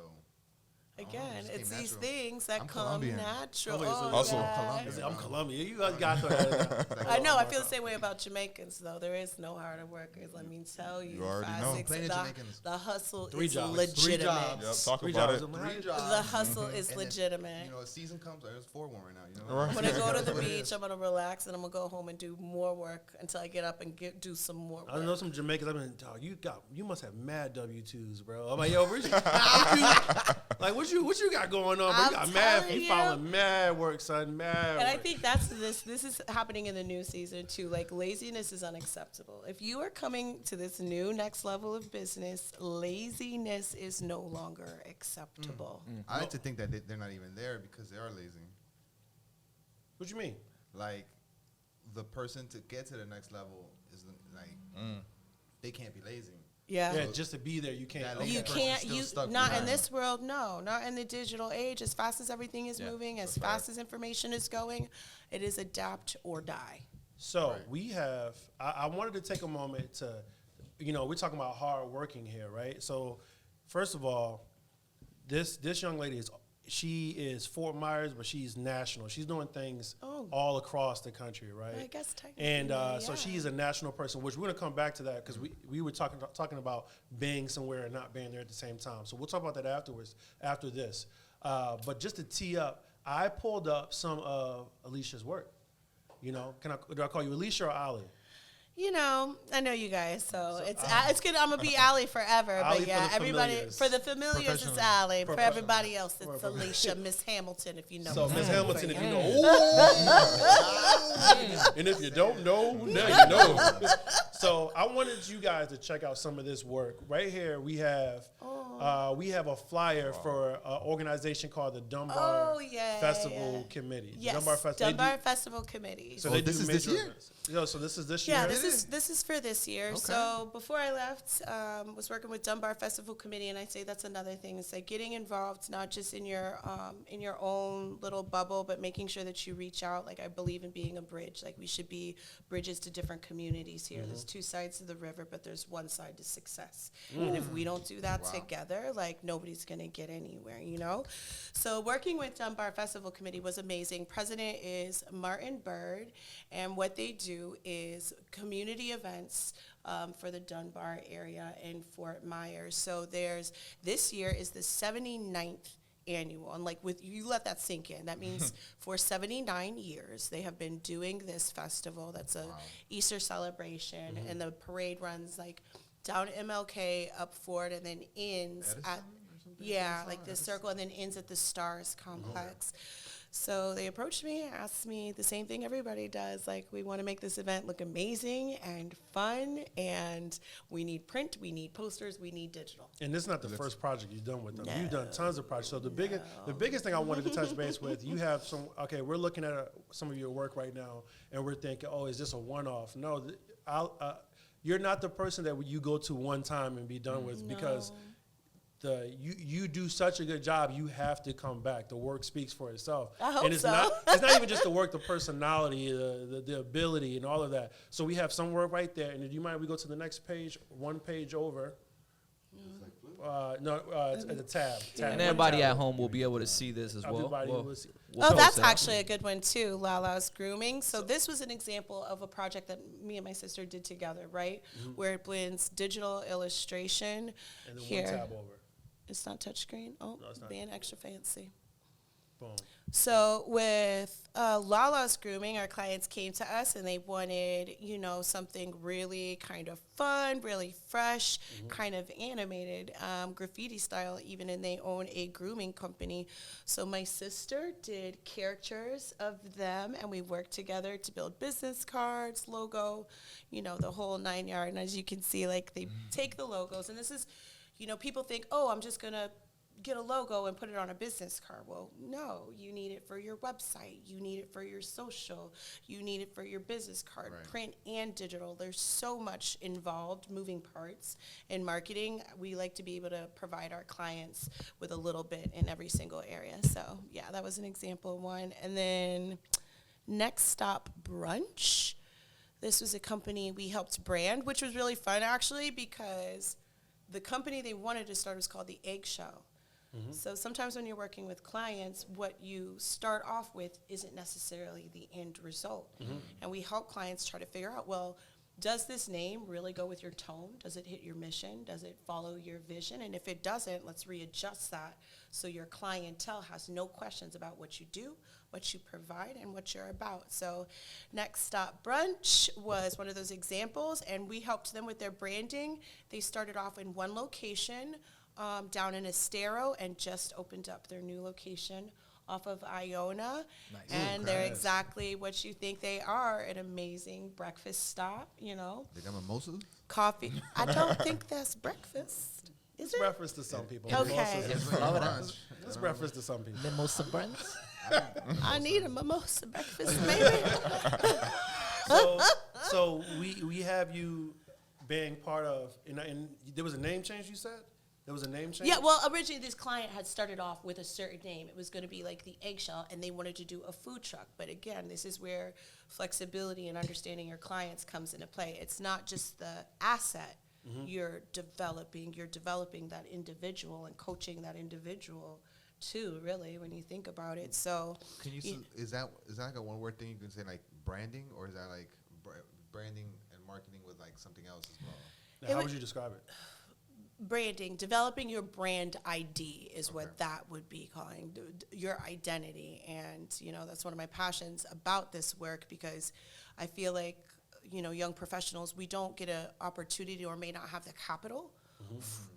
I don't know, it Again, just came it's these natural. things that I'm come Colombian. natural. Oh, wait, so Hustle. yeah. Colombian. I'm Colombian. You guys got to. Like, I know. I feel the same way about Jamaicans, though. There is no harder workers. Let me tell you. You already 5, know. 6, Plenty of the, Jamaicans. the hustle 3 is jobs. 3 legitimate. jobs. Yep, talk 3 about jobs. it. 3 jobs. The hustle is And then, legitimate. you know, a season comes. There's 4 1 right now. You know, Right. I'm gonna go to That's the what it beach. is. I'm gonna relax, and I'm gonna go home and do more work until I get up and do some more work. I know some Jamaicans. I've been, dog, you must have mad W-2s, bro. I'm like, yo, what you got going on, bro? I'm You got mad. telling You you. following mad work, son. Mad. And I work. think this is happening in the new season too. Like laziness is unacceptable. If you are coming to this new next level of business, laziness is no longer acceptable. I like to think that they're not even there because they are lazy. What you mean? Like, the person to get to the next level is like, they can't be lazy. Yeah. Yeah, just to be there, you can't. That Okay. You person's can't. still You stuck not in behind. this world. No, not in the digital age. As fast as everything is moving, as fast as information is going, it is adapt or die. So Right. we have. I wanted to take a moment to, we're talking about hard working here, right? So, first of all, this young lady she is Fort Myers, but she's national. She's doing things all across the country, right? I guess technically. And so yeah. she's a national person, which we're gonna come back to that because we were talking about being somewhere and not being there at the same time. So we'll talk about that afterwards, after this. But just to tee up, I pulled up some of Allecia's work. You know, do I call you Allecia or Ali? You know, I know you guys, so it's good. I'm gonna be Allie forever, Ali but yeah, for the everybody familiars. for the familiars it's Professional. Allie. For Professional. everybody else, it's Allecia, Miss Hamilton, if you know. So, Ms. Hamilton, if you know. Mm. And if you don't know, now you know. So, I wanted you guys to check out some of this work. Right here, we have a flyer for an organization called the Dunbar Festival Committee. Yes, Dunbar Festival Committee. So Oh, they this do is this major year? events. So this is this year. Yeah, this is for this year. Okay. So before I left, was working with Dunbar Festival Committee, and I say that's another thing. It's like getting involved, not just in your own little bubble, but making sure that you reach out. Like I believe in being a bridge. Like we should be bridges to different communities here. There's two sides to the river, but there's one side to success. And if we don't do that together, like nobody's gonna get anywhere, you know. So working with Dunbar Festival Committee was amazing. President is Martin Bird, and what they do is community events for the Dunbar area in Fort Myers. So this year is the 79th annual, and like with you let that sink in. That means for 79 years they have been doing this festival. That's a Easter celebration, and the parade runs like down MLK, up Fort, and then ends at like this circle, and then ends at the Stars Complex. So they approached me, asked me the same thing everybody does. Like, we want to make this event look amazing and fun, and we need print, we need posters, we need digital. And this is not the first project you've done with them. You've done tons of projects. So the biggest thing I wanted to touch base with, you have we're looking at some of your work right now, and we're thinking, oh, is this a one-off? No, you're not the person that you go to one time and be done with, because you do such a good job, you have to come back. The work speaks for itself. I hope and it's so. not even just the work, the personality, the ability, and all of that. So we have some work right there. And do you mind we go to the next page, one page over? It's at the tab. And everybody at home will be able to see this as well. Everybody will see. We'll Oh, post that's that. actually a good one too, Lala's Grooming. So this was an example of a project that me and my sister did together, right? Where it blends digital illustration. And then here. one tab over. It's not touchscreen. Oh, No, it's not. being extra fancy. Boom. So with Lala's Grooming, our clients came to us and they wanted, something really kind of fun, really fresh, kind of animated, graffiti style even, and they own a grooming company. So my sister did caricatures of them, and we worked together to build business cards, logo, the whole 9 yards. And as you can see, like they take the logos, and this is, people think, oh, I'm just going to get a logo and put it on a business card. Well, no, you need it for your website. You need it for your social. You need it for your business card, print and digital. There's so much involved, moving parts in marketing. We like to be able to provide our clients with a little bit in every single area. So, yeah, that was an example of one. And then Next Stop Brunch. This was a company we helped brand, which was really fun, actually, because the company they wanted to start was called The Eggshell. So sometimes when you're working with clients, what you start off with isn't necessarily the end result. And we help clients try to figure out, well, does this name really go with your tone? Does it hit your mission? Does it follow your vision? And if it doesn't, let's readjust that so your clientele has no questions about what you do, what you provide, and what you're about. So Next Stop Brunch was one of those examples, and we helped them with their branding. They started off in one location down in Estero, and just opened up their new location off of Iona. Nice. And they're exactly what you think they are, an amazing breakfast stop, They got mimosas? Coffee. I don't think that's breakfast. Is It's it? reference to some people. Okay. Mimosas. It's reference to some people. Mimosa Brunch. I need a mimosa breakfast, maybe. So we have you being part of, and there was a name change, you said? There was a name change? Yeah, well, originally this client had started off with a certain name. It was going to be like The Eggshell, and they wanted to do a food truck. But again, this is where flexibility and understanding your clients comes into play. It's not just the asset you're developing that individual and coaching that individual too, really, when you think about it. So Can you? Is that like a one-word thing you can say, like branding, or is that like branding and marketing with like something else as well? Now, how would you describe it? branding, developing your brand ID is what that would be calling your identity. And, you know, that's one of my passions about this work, because I feel like, you know, young professionals, we don't get an opportunity or may not have the capital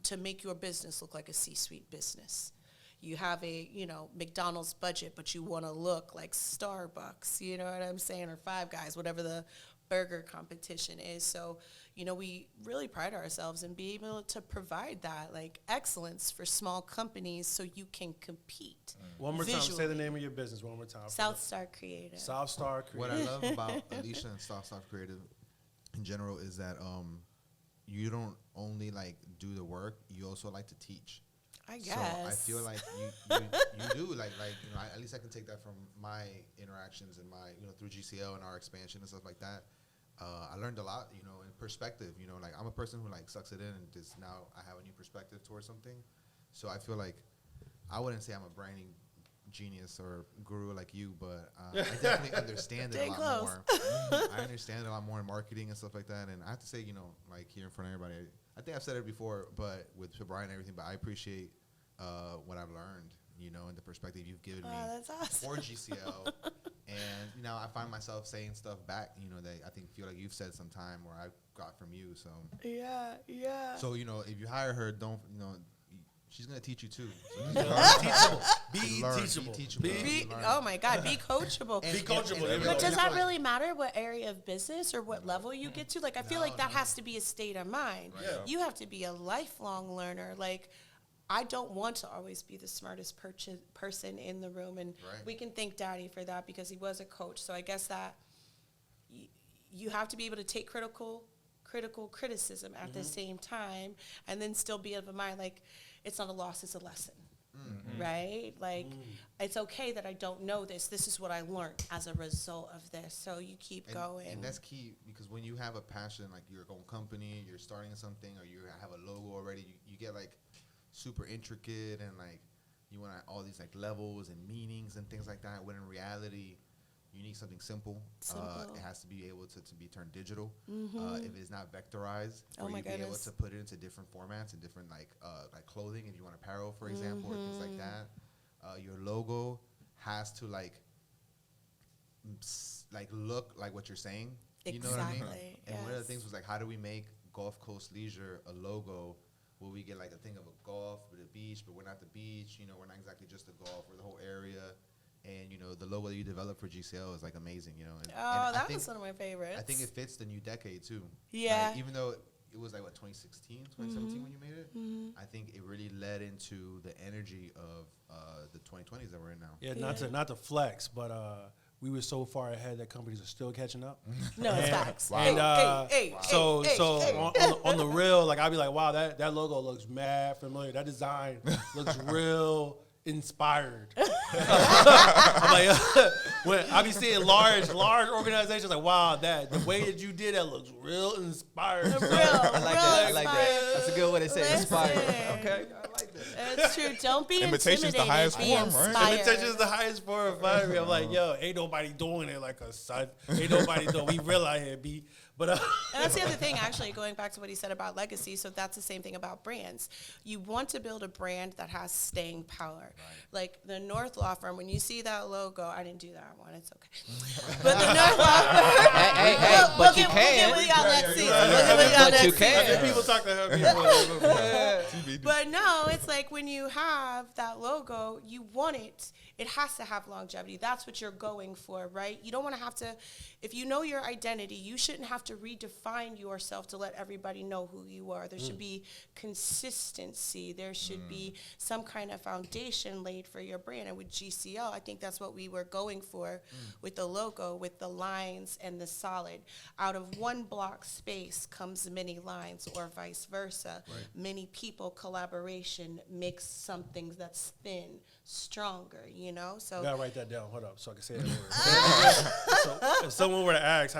to make your business look like a C-suite business. You have a, you know, McDonald's budget, but you want to look like Starbucks, you know what I'm saying, or Five Guys, whatever the burger competition is. So, you know, we really pride ourselves in being able to provide that, like, excellence for small companies so you can compete. One more time, say visually. the name of your business one more time. South Star Creative. South Star Creative. What I love about Allecia and South Star Creative in general is that you don't only like do the work, you also like to teach. I guess. So I feel like you do like you know, at least I can take that from my interactions and my, you know, through GCL and our expansion and stuff like that. I learned a lot, you know, in perspective. You know, like I'm a person who like sucks it in and just now I have a new perspective towards something. So I feel like I wouldn't say I'm a branding genius or guru like you, but I definitely understand it a lot more. I understand a lot more in marketing and stuff like that. And I have to say, you know, like here in front of everybody, I think I've said it before, but with Brian and everything, but I appreciate what I've learned, you know, and the perspective you've given me that's awesome. for GCL. And, you know, I find myself saying stuff back, you know, that I think feel like you've said sometime or I got from you. So, Yeah. so, you know, if you hire her, don't, you know, she's going to teach you too. So Be learn, teachable. Be teachable. Be, oh my God, be coachable. Be coachable. And- But does that like- really matter what area of business or what level you get to? Like, I feel like that has to be a state of mind. Yeah. You have to be a lifelong learner. Like, I don't want to always be the smartest person in the room. And Right. we can thank Daddy for that because he was a coach. So I guess that you have to be able to take critical criticism at the same time and then still be of a mind, like, it's not a loss, it's a lesson. Right? Like, it's okay that I don't know this. This is what I learned as a result of this. So you keep going. And that's key because when you have a passion, like your own company, you're starting something, or you have a logo already, you get like super intricate and like you want all these like levels and meanings and things like that. When in reality, you need something simple. It has to be able to be turned digital. If it's not vectorized, or you be able to put it into different formats and different like clothing, if you want apparel, for example, or things like that. Your logo has to like look like what you're saying. You know what I mean? And one of the things was like, how do we make Gulf Coast Leisure a logo where we get like a thing of a golf with a beach, but we're not the beach. You know, we're not exactly just the golf. We're the whole area. And, you know, the logo that you developed for GCL is, like, amazing, you know. And that was one of my favorites. I think it fits the new decade, too. Yeah. Like, even though it was, like, 2016, 2017 when you made it, I think it really led into the energy of the 2020s that we're in now. Yeah, not to flex, but we were so far ahead that companies are still catching up. No, it's facts. And on the real, like, I'd be like, wow, that logo looks mad familiar. That design looks real inspired. I'm like, when I be seeing large organizations, like, wow, the way that you did that looks real inspired. I like that. That's a good way to say inspired. Okay, I like that. That's true. Don't be Imitation's the highest be form, right? inspired. Imitation's the highest form of flattery. I'm like, yo, ain't nobody doing it like a son. Ain't nobody doing. We real out here, B. But and that's the other thing, actually, going back to what he said about legacy. So that's the same thing about brands. You want to build a brand that has staying power. Right. Like the North Law Firm, when you see that logo, I didn't do that one. It's okay. But the North Law Firm. Hey, but you can. Look at But you can. people talk to her. But no, it's like when you have that logo, you want it. It has to have longevity. That's what you're going for, right? You don't want to have to, if you know your identity, you shouldn't have to redefine yourself to let everybody know who you are. There should be consistency. There should be some kind of foundation laid for your brand. And with GCL, I think that's what we were going for with the logo, with the lines and the solid. Out of one block space comes many lines, or vice versa. Right. Many people, collaboration makes something that's thin, stronger, you know? So I gotta write that down. Hold up, so I can say that word. So if someone were to ask,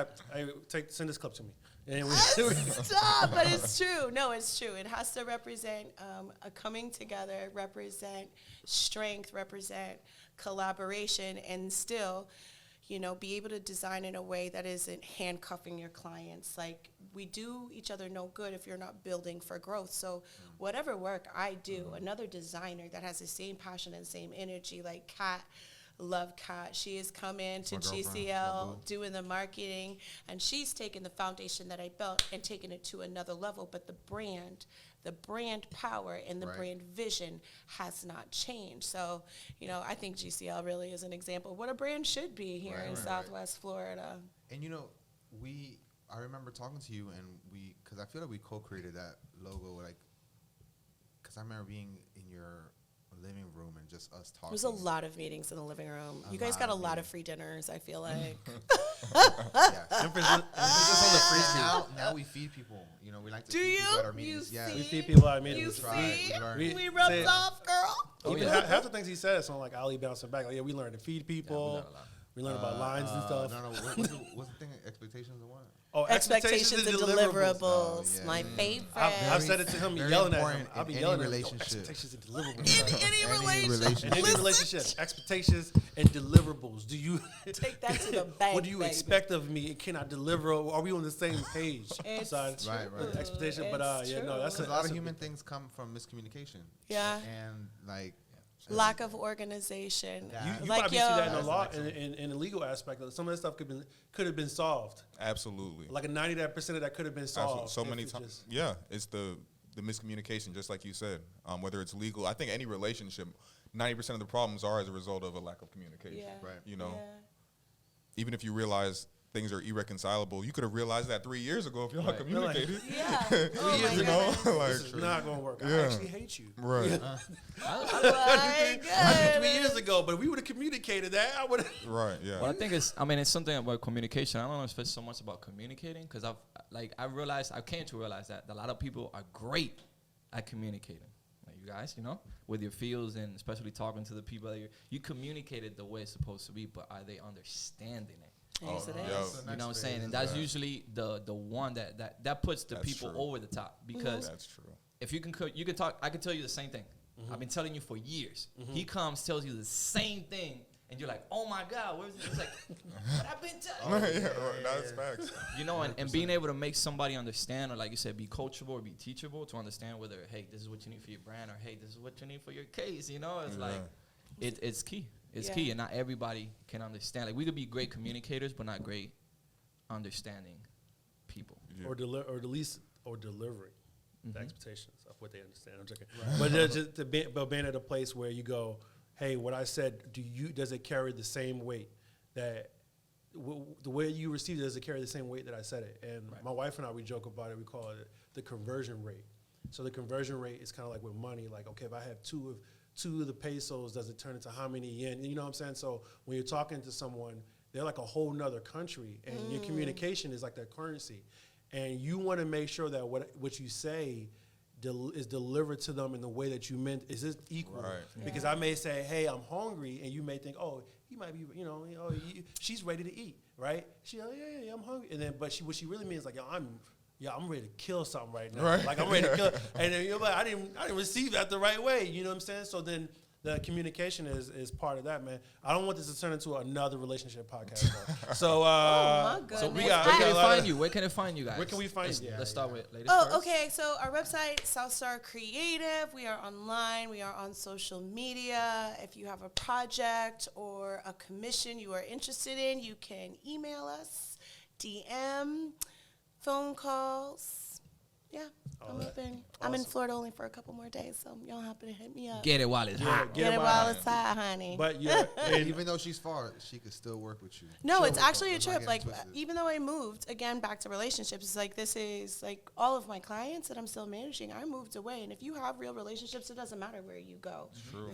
send this clip to me. And Stop, but it's true. No, it's true. It has to represent a coming together, represent strength, represent collaboration, and still, be able to design in a way that isn't handcuffing your clients. Like, we do each other no good if you're not building for growth. So whatever work I do, another designer that has the same passion and same energy, like Kat, love Kat. She has come in to GCL doing the marketing, and she's taken the foundation that I built and taken it to another level. But the brand power and the brand vision has not changed. So, I think GCL really is an example of what a brand should be here in Southwest Florida. And I remember talking to you, and because I feel like we co-created that logo, like, because I remember being in your living room and just us talking. There's a lot of meetings in the living room. You guys got a lot of free dinners, I feel like. Now we feed people. We like to Do feed you? people at our meetings. You Yeah, We feed people out of You meetings. see? We Say rubbed it. off, girl. Even half the things he said sound like Ali bouncing back. Like, yeah, we learned to feed people. We learned about lines and stuff. No, what's the thing? Expectations of what? Oh, Expectations and deliverables. Oh, yeah, My yeah. favorite. I've said it to him, Very yelling at him. important I'll be in yelling any at him. relationship. Expectations and deliverables. In any Any relationship. In any relationship. relationship, expectations and deliverables. Do you Take that to the bank, What do you baby. expect of me? Can I deliver? Are we on the same page? It's Besides Right, right. the expectation, but It's yeah, no, true. that's Because a lot that's of a human big- things come from miscommunication. Yeah. And like Lack of organization. Yeah. You Like, probably see that in a That's lot an in the legal aspect. Some of that stuff could have been solved. Absolutely. Like a 90% of that could have been Absolutely. solved. So if many it times. just- Yeah, it's the miscommunication, just like you said. Whether it's legal, I think any relationship, 90% of the problems are as a result of a lack of communication. Yeah. Right. Yeah. Even if you realize things are irreconcilable, you could have realized that 3 years ago if y'all Right. communicated. Yeah. You know, This like is not going to work. I Yeah. actually hate you. right, I did 3 years ago, but if we would have communicated that, I would have. right, yeah. Well, I think it's something about communication. I don't know if it's so much about communicating, because I came to realize that a lot of people are great at communicating. Like you guys, with your feels and especially talking to the people that you communicated the way it's supposed to be, but are they understanding it? Yes, it yo, is. You know what I'm saying? And that's usually the one that puts the That's people true. over the top, because That's true. if you can talk, I can tell you the same thing. I've been telling you for years. He comes, tells you the same thing, and you're like, oh my God, where's it? It's like, but I've been telling you. Yeah, right, that's facts. And being able to make somebody understand, or like you said, be coachable or be teachable to understand whether, hey, this is what you need for your brand, or hey, this is what you need for your case. It's like, it's key. It's key, and not everybody can understand. Like, we could be great communicators, but not great understanding people. Or delivering the expectations of what they understand. I'm joking. But but being at a place where you go, hey, what I said, does it carry the same weight that the way you received it, does it carry the same weight that I said it? And my wife and I, we joke about it. We call it the conversion rate. So the conversion rate is kind of like with money. Like, okay, if I have two of the pesos, does it turn into how many yen? You know what I'm saying? So when you're talking to someone, they're like a whole nother country, and your communication is like their currency. And you want to make sure that what you say is delivered to them in the way that you meant. Is it equal? Right. Because I may say, hey, I'm hungry, and you may think, oh, he might be, she's ready to eat, right? She, oh, yeah, I'm hungry. And then, what she really means is like, I'm ready to kill something right now. Right. Like, I'm ready to kill. And then, but I didn't receive that the right way. You know what I'm saying? So then the communication is part of that, man. I don't want this to turn into another relationship podcast. Though. So, my goodness. so we Where got can a they lot find of- you? Where can they find you guys? Where can we find you? Let's start with ladies Oh, first. okay. So our website, Southstar Creative. We are online. We are on social media. If you have a project or a commission you are interested in, you can email us, DM, phone calls. Yeah, I'm open. I'm in Florida only for a couple more days, so y'all happen to hit me up. Get it while it's hot. Get it while it's hot, honey. But yeah, and even though she's far, she could still work with you. No, it's Sure. actually a Let's not trip. get Like, twisted. even though I moved, again, back to relationships, it's like, this is, like, all of my clients that I'm still managing, I moved away. And if you have real relationships, it doesn't matter where you go.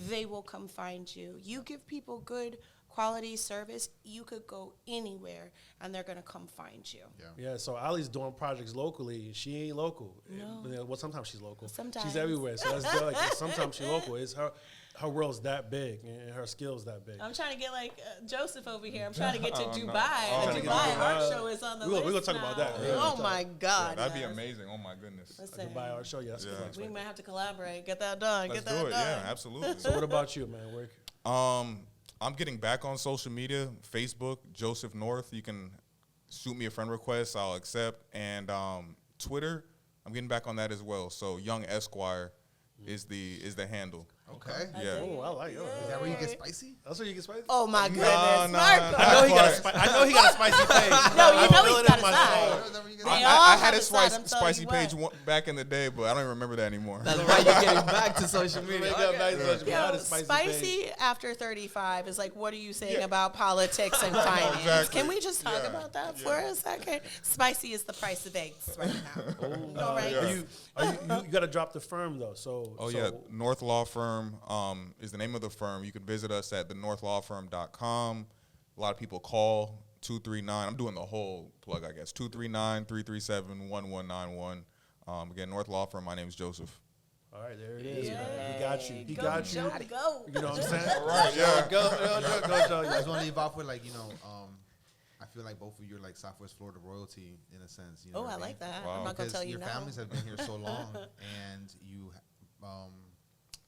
They will come find you. You give people good quality service, you could go anywhere, and they're going to come find you. yeah, so Ali's doing projects locally. She ain't local. No. Well, sometimes she's local. Sometimes. She's everywhere. So that's good. Like, sometimes she's local. It's her world's that big, and her skill's that big. I'm trying to get, like, Joseph over here. I'm trying to get to Oh, no. Dubai. Oh, The no. Dubai art show is on the We're list gonna talk now. about that. Oh, my God. That'd be yes. amazing. Oh my goodness. Listen, Dubai art show, yes. Yeah. we might have to collaborate. Get that done. Let's Get that do it. done. Yeah, absolutely. So what about you, man? Where? I'm getting back on social media, Facebook, Joseph North. You can shoot me a friend request, I'll accept. And Twitter, I'm getting back on that as well. So Young Esquire is the handle. Okay. Yeah. Oh, I like it. Is that where you get spicy? That's where you get spicy? Oh my goodness, nah, Marco. I know he got a quite. I know he got a spicy page. No, you I know feel he's it got in a my side. soul. Is that where you get They spicy? all I have had a a side, I'm telling spicy you page what. back in the day, but I don't even remember that anymore. That's right. You're getting back to social media. Got Okay. back to social media. I had Yo, a spicy spicy page. after 35 is like, what are you saying Yeah. about politics and finance? exactly. Can we just talk Yeah. about that for a second? Spicy is the price of eggs right now. All right. Yeah. You got to drop the firm though. So Oh, so yeah. North Law Firm is the name of the firm. You can visit us at thenorthlawfirm.com. A lot of people call 239. I'm doing the whole plug, I guess. 239-337-1191. Again, North Law Firm. My name's Joseph. All right, there it is. Man. He got you. He Go, got you. Joe, go. You know what I'm saying? All right, yeah. Go, Joe. I just want to leave off with, like, you know, I feel like both of you are like Southwest Florida royalty in a sense. You know Oh, what I mean? like that. Wow. I'm not going Because to tell you your no. families have been here so long, and you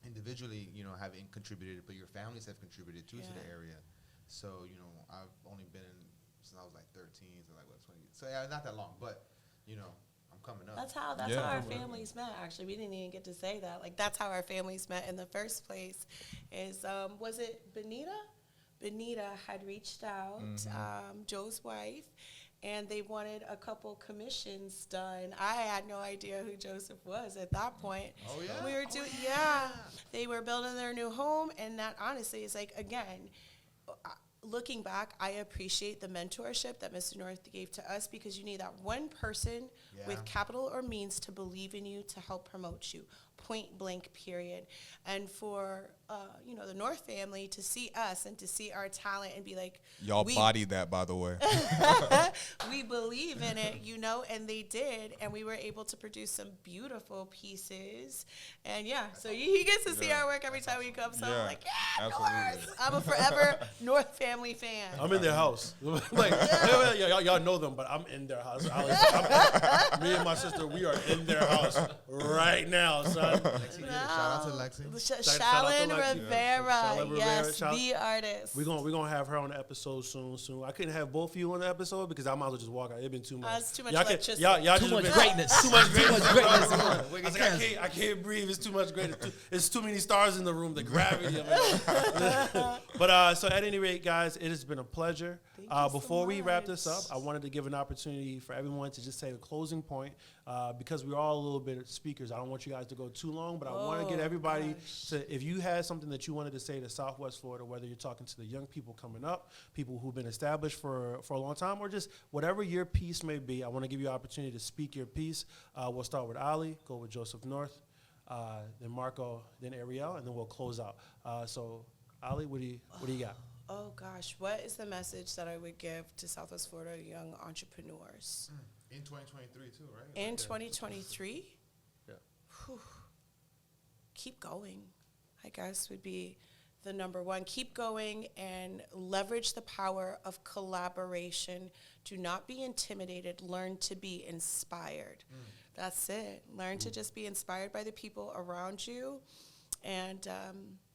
individually, you know, have contributed, but your families have contributed too to the Yeah. area. So, you know, I've only been since I was like 13 to like what 20. So yeah, not that long, but you know, I'm coming up. That's how Yeah. our families met. Actually, we didn't even get to say that. Like, that's how our families met in the first place. Is was it Benita? Benita had reached out, Joe's wife, and they wanted a couple commissions done. I had no idea who Joseph was at that point. Oh, yeah? We were doing They were building their new home, and that honestly is like, again, looking back, I appreciate the mentorship that Mr. North gave to us, because you need that one person with capital or means to believe in you, to help promote you, point blank, period. And for you know, the North family to see us and to see our talent and be like, Y'all bodied that, by the way. we believe in it, you know, and they did, and we were able to produce some beautiful pieces. And yeah, so he gets to see our work every time we come. So Yeah, I'm like, yeah, absolutely. North. I'm a forever North family fan. I'm in their house. Like y'all know them, but I'm in their house. Me and my sister, we are in their house right now, son. Lexi, shout out to Lexi. Shout out to Shalyn Lexi. Rivera, Shalyn Rivera, yes, shout- the artist. We're gonna have her on the episode soon. I couldn't have both of you on the episode because I might as well just walk out. It's been too much. It's too much Y'all electricity. y'all Too just much been- greatness. Too much greatness. I I was like, I can't breathe. It's too much greatness. It's too many stars in the room. The gravity of it. But so at any rate, guys, it has been a pleasure. Thank you so Before we wrap this up, much. I wanted to give an opportunity for everyone to just say a closing point because we're all a little bit of speakers. I don't want you guys to go too long, but I want to get everybody to, if you had something that you wanted to say to Southwest Florida, whether you're talking to the young people coming up, people who've been established for a long time, or just whatever your piece may be, I want to give you an opportunity to speak your piece. We'll start with Ali, go with Joseph North, then Marco, then Ariel, and then we'll close out. So Ali, what do you got? Oh gosh, what is the message that I would give to Southwest Florida young entrepreneurs In 2023 too, right? in 2023? Yeah. Whew. Keep going, I guess, would be the number one. Keep going and leverage the power of collaboration. Do not be intimidated. Learn to be inspired. That's it. Learn to just be inspired by the people around you, and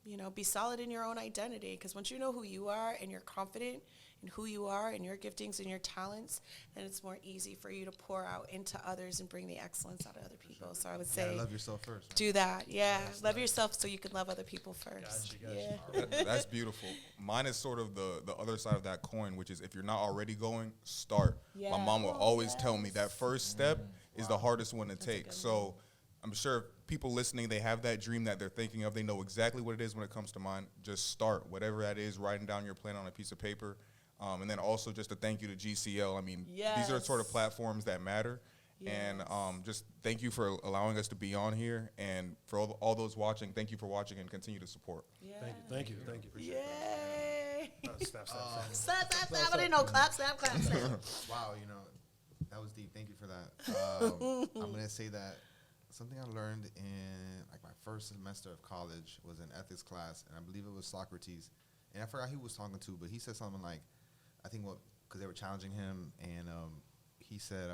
you know, be solid in your own identity. Because once you know who you are and you're confident in who you are and your giftings and your talents, then it's more easy for you to pour out into others and bring the excellence out of other people. So I would say, Love yourself first. do that. Yeah, love yourself so you can love other people first. Yeah. That's beautiful. Mine is sort of the other side of that coin, which is if you're not already going, start. Yeah. My mom will always tell me that first step is the hardest one to take. So I'm sure people listening, they have that dream that they're thinking of. They know exactly what it is when it comes to mind. Just start, whatever that is, writing down your plan on a piece of paper. And then also just a thank you to GCL. I mean, these are sort of platforms that matter. Yes. And just thank you for allowing us to be on here. And for all those watching, thank you for watching and continue to support. Yeah. Thank you. Appreciate Yay. that. Snap. Slap. I didn't know. Clap, slap. Wow, you know, that was deep. Thank you for that. I'm gonna say that something I learned in like my first semester of college was an ethics class, and I believe it was Socrates, and I forgot who he was talking to, but he said something like, I think because they were challenging him, and he said,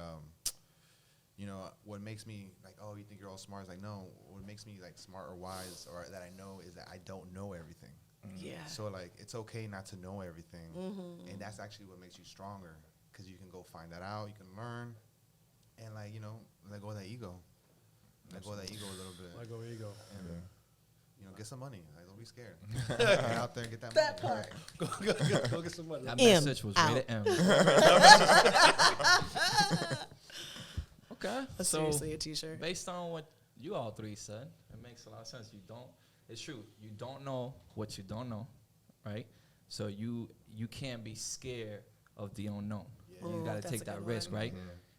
you know, what makes me like, oh, you think you're all smart? It's like, no, what makes me like smart or wise or that I know is that I don't know everything. Yeah. So like, it's okay not to know everything, and that's actually what makes you stronger, because you can go find that out, you can learn, and like, you know, let go of that ego, let go of that ego a little bit, Like, go ego. and you know, get some money. Like, don't be scared. Get out there and get that money. Part. Go get some money. That M message was out. rated M. Okay. That's So seriously a T-shirt. based on what you all three said, it makes a lot of sense. It's true. You don't know what you don't know, right? So you can't be scared of the unknown. You got to That's take a that good risk, one. right?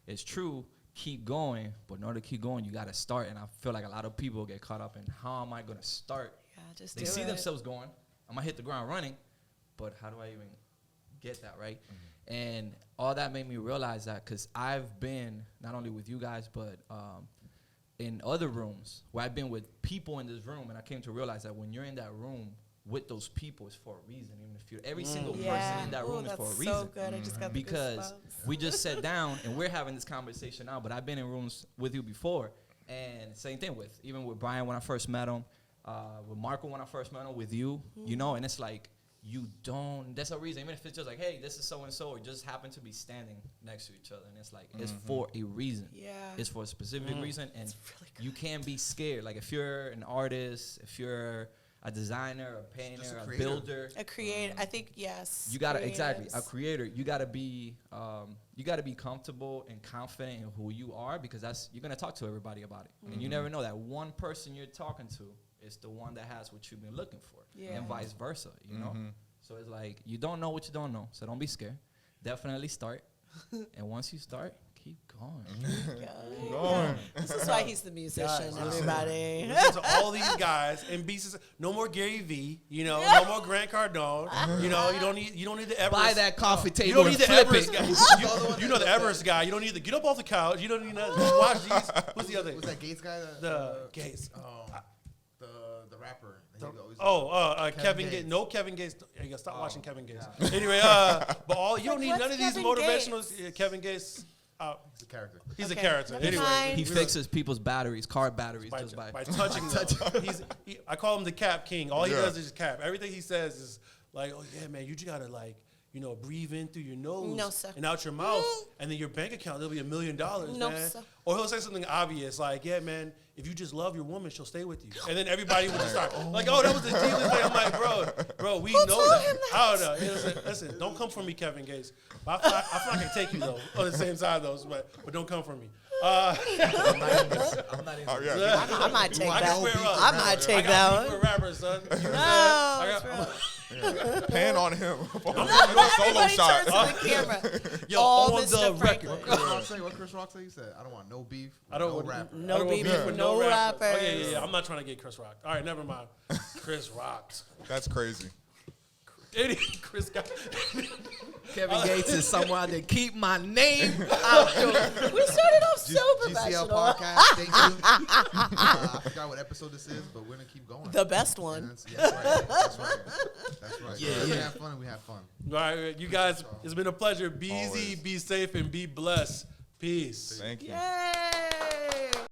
It's true. Keep going, but in order to keep going, you got to start. And I feel like a lot of people get caught up in how am I going to start? Yeah, just They do see it. themselves going, I'm going to hit the ground running, but how do I even get that, right? And all that made me realize that, because I've been, not only with you guys, but in other rooms where I've been with people in this room, and I came to realize that when you're in that room with those people, it's for a reason. Even if you're every single person in that room is for a reason. So good. I just got the Because goosebumps. we just sat down and we're having this conversation now, but I've been in rooms with you before, and same thing even with Brian when I first met him, with Marco when I first met him, with you, you know, and it's like, that's a reason, even if it's just like, hey, this is so-and-so, or just happen to be standing next to each other, and it's like, it's for a reason. Yeah. It's for a specific reason, and really good. you can't be scared. Like, if you're an artist, if you're a designer, a painter, Just a a creator. builder, A creator. I think yes. you gotta exactly a creatives. creator. You gotta be comfortable and confident in who you are, because you're gonna talk to everybody about it, and you never know that one person you're talking to is the one that has what you've been looking for, Yeah. and vice versa. You know, so it's like you don't know what you don't know, so don't be scared. Definitely start, and once you start, keep going. Yeah. This is why he's the musician, Guys, everybody. Listen to all these guys and beats. No more Gary V. You know, no more Grant Cardone. You know, you don't need the Everest. Buy that coffee You table don't and need the flip Everest it. guy. You know the Everest guy. You don't need to get up off the couch. You don't need nothing. Just watch these. Who's the other? Who's that Gates guy? The Gates. The rapper. Kevin Gates. No, Kevin Gates. You gotta stop watching Kevin Gates. Anyway, but you don't need What's none of these Kevin motivational. Kevin Gates. He's a character. He's Okay, a character. never Anyway, mind. He fixes people's batteries, car batteries, by, just by by touching them. I call him the cap king. All he Yeah. does is cap. Everything he says is like, oh yeah, man, you just gotta like, you know, breathe in through your nose No, sir. and out your mouth, and then your bank account there'll be $1 million, No, man. sir. Or he'll say something obvious like, yeah, man, if you just love your woman, she'll stay with you. And then everybody would just start like, oh, that was the deepest thing. I'm like, bro, we know told that. him I don't know. Listen, don't come for me, Kevin Gates. I feel like I can take you though on the same side though, but don't come for me. I'm not in Oh, yeah. I might take I that can one. square up. I might take I got that beef one. with rappers, son. You know what I'm saying? No, I it's got- real. Pan on him. Solo Everybody shot. turns to the camera. Yo, All on Mr. the Franklin. record. What Chris Rock said? He said, I don't want no beef. I don't no want rapper. No I don't want beef beef with with no Oh, yeah, rappers. I'm not trying to get Chris Rock. All right, never mind. Chris rocked. That's crazy. Chris got. Kevin Gates is someone to keep my name out your. We started off so GCL professional. podcast. Thank you. I forgot what episode this is, but we're gonna keep going. The best And one. that's right. That's right. That's right. Yeah, We yeah. have fun. We have fun. All right, you guys, it's been a pleasure. Be easy, Always. be safe, and be blessed. Peace. Thank you. Yay!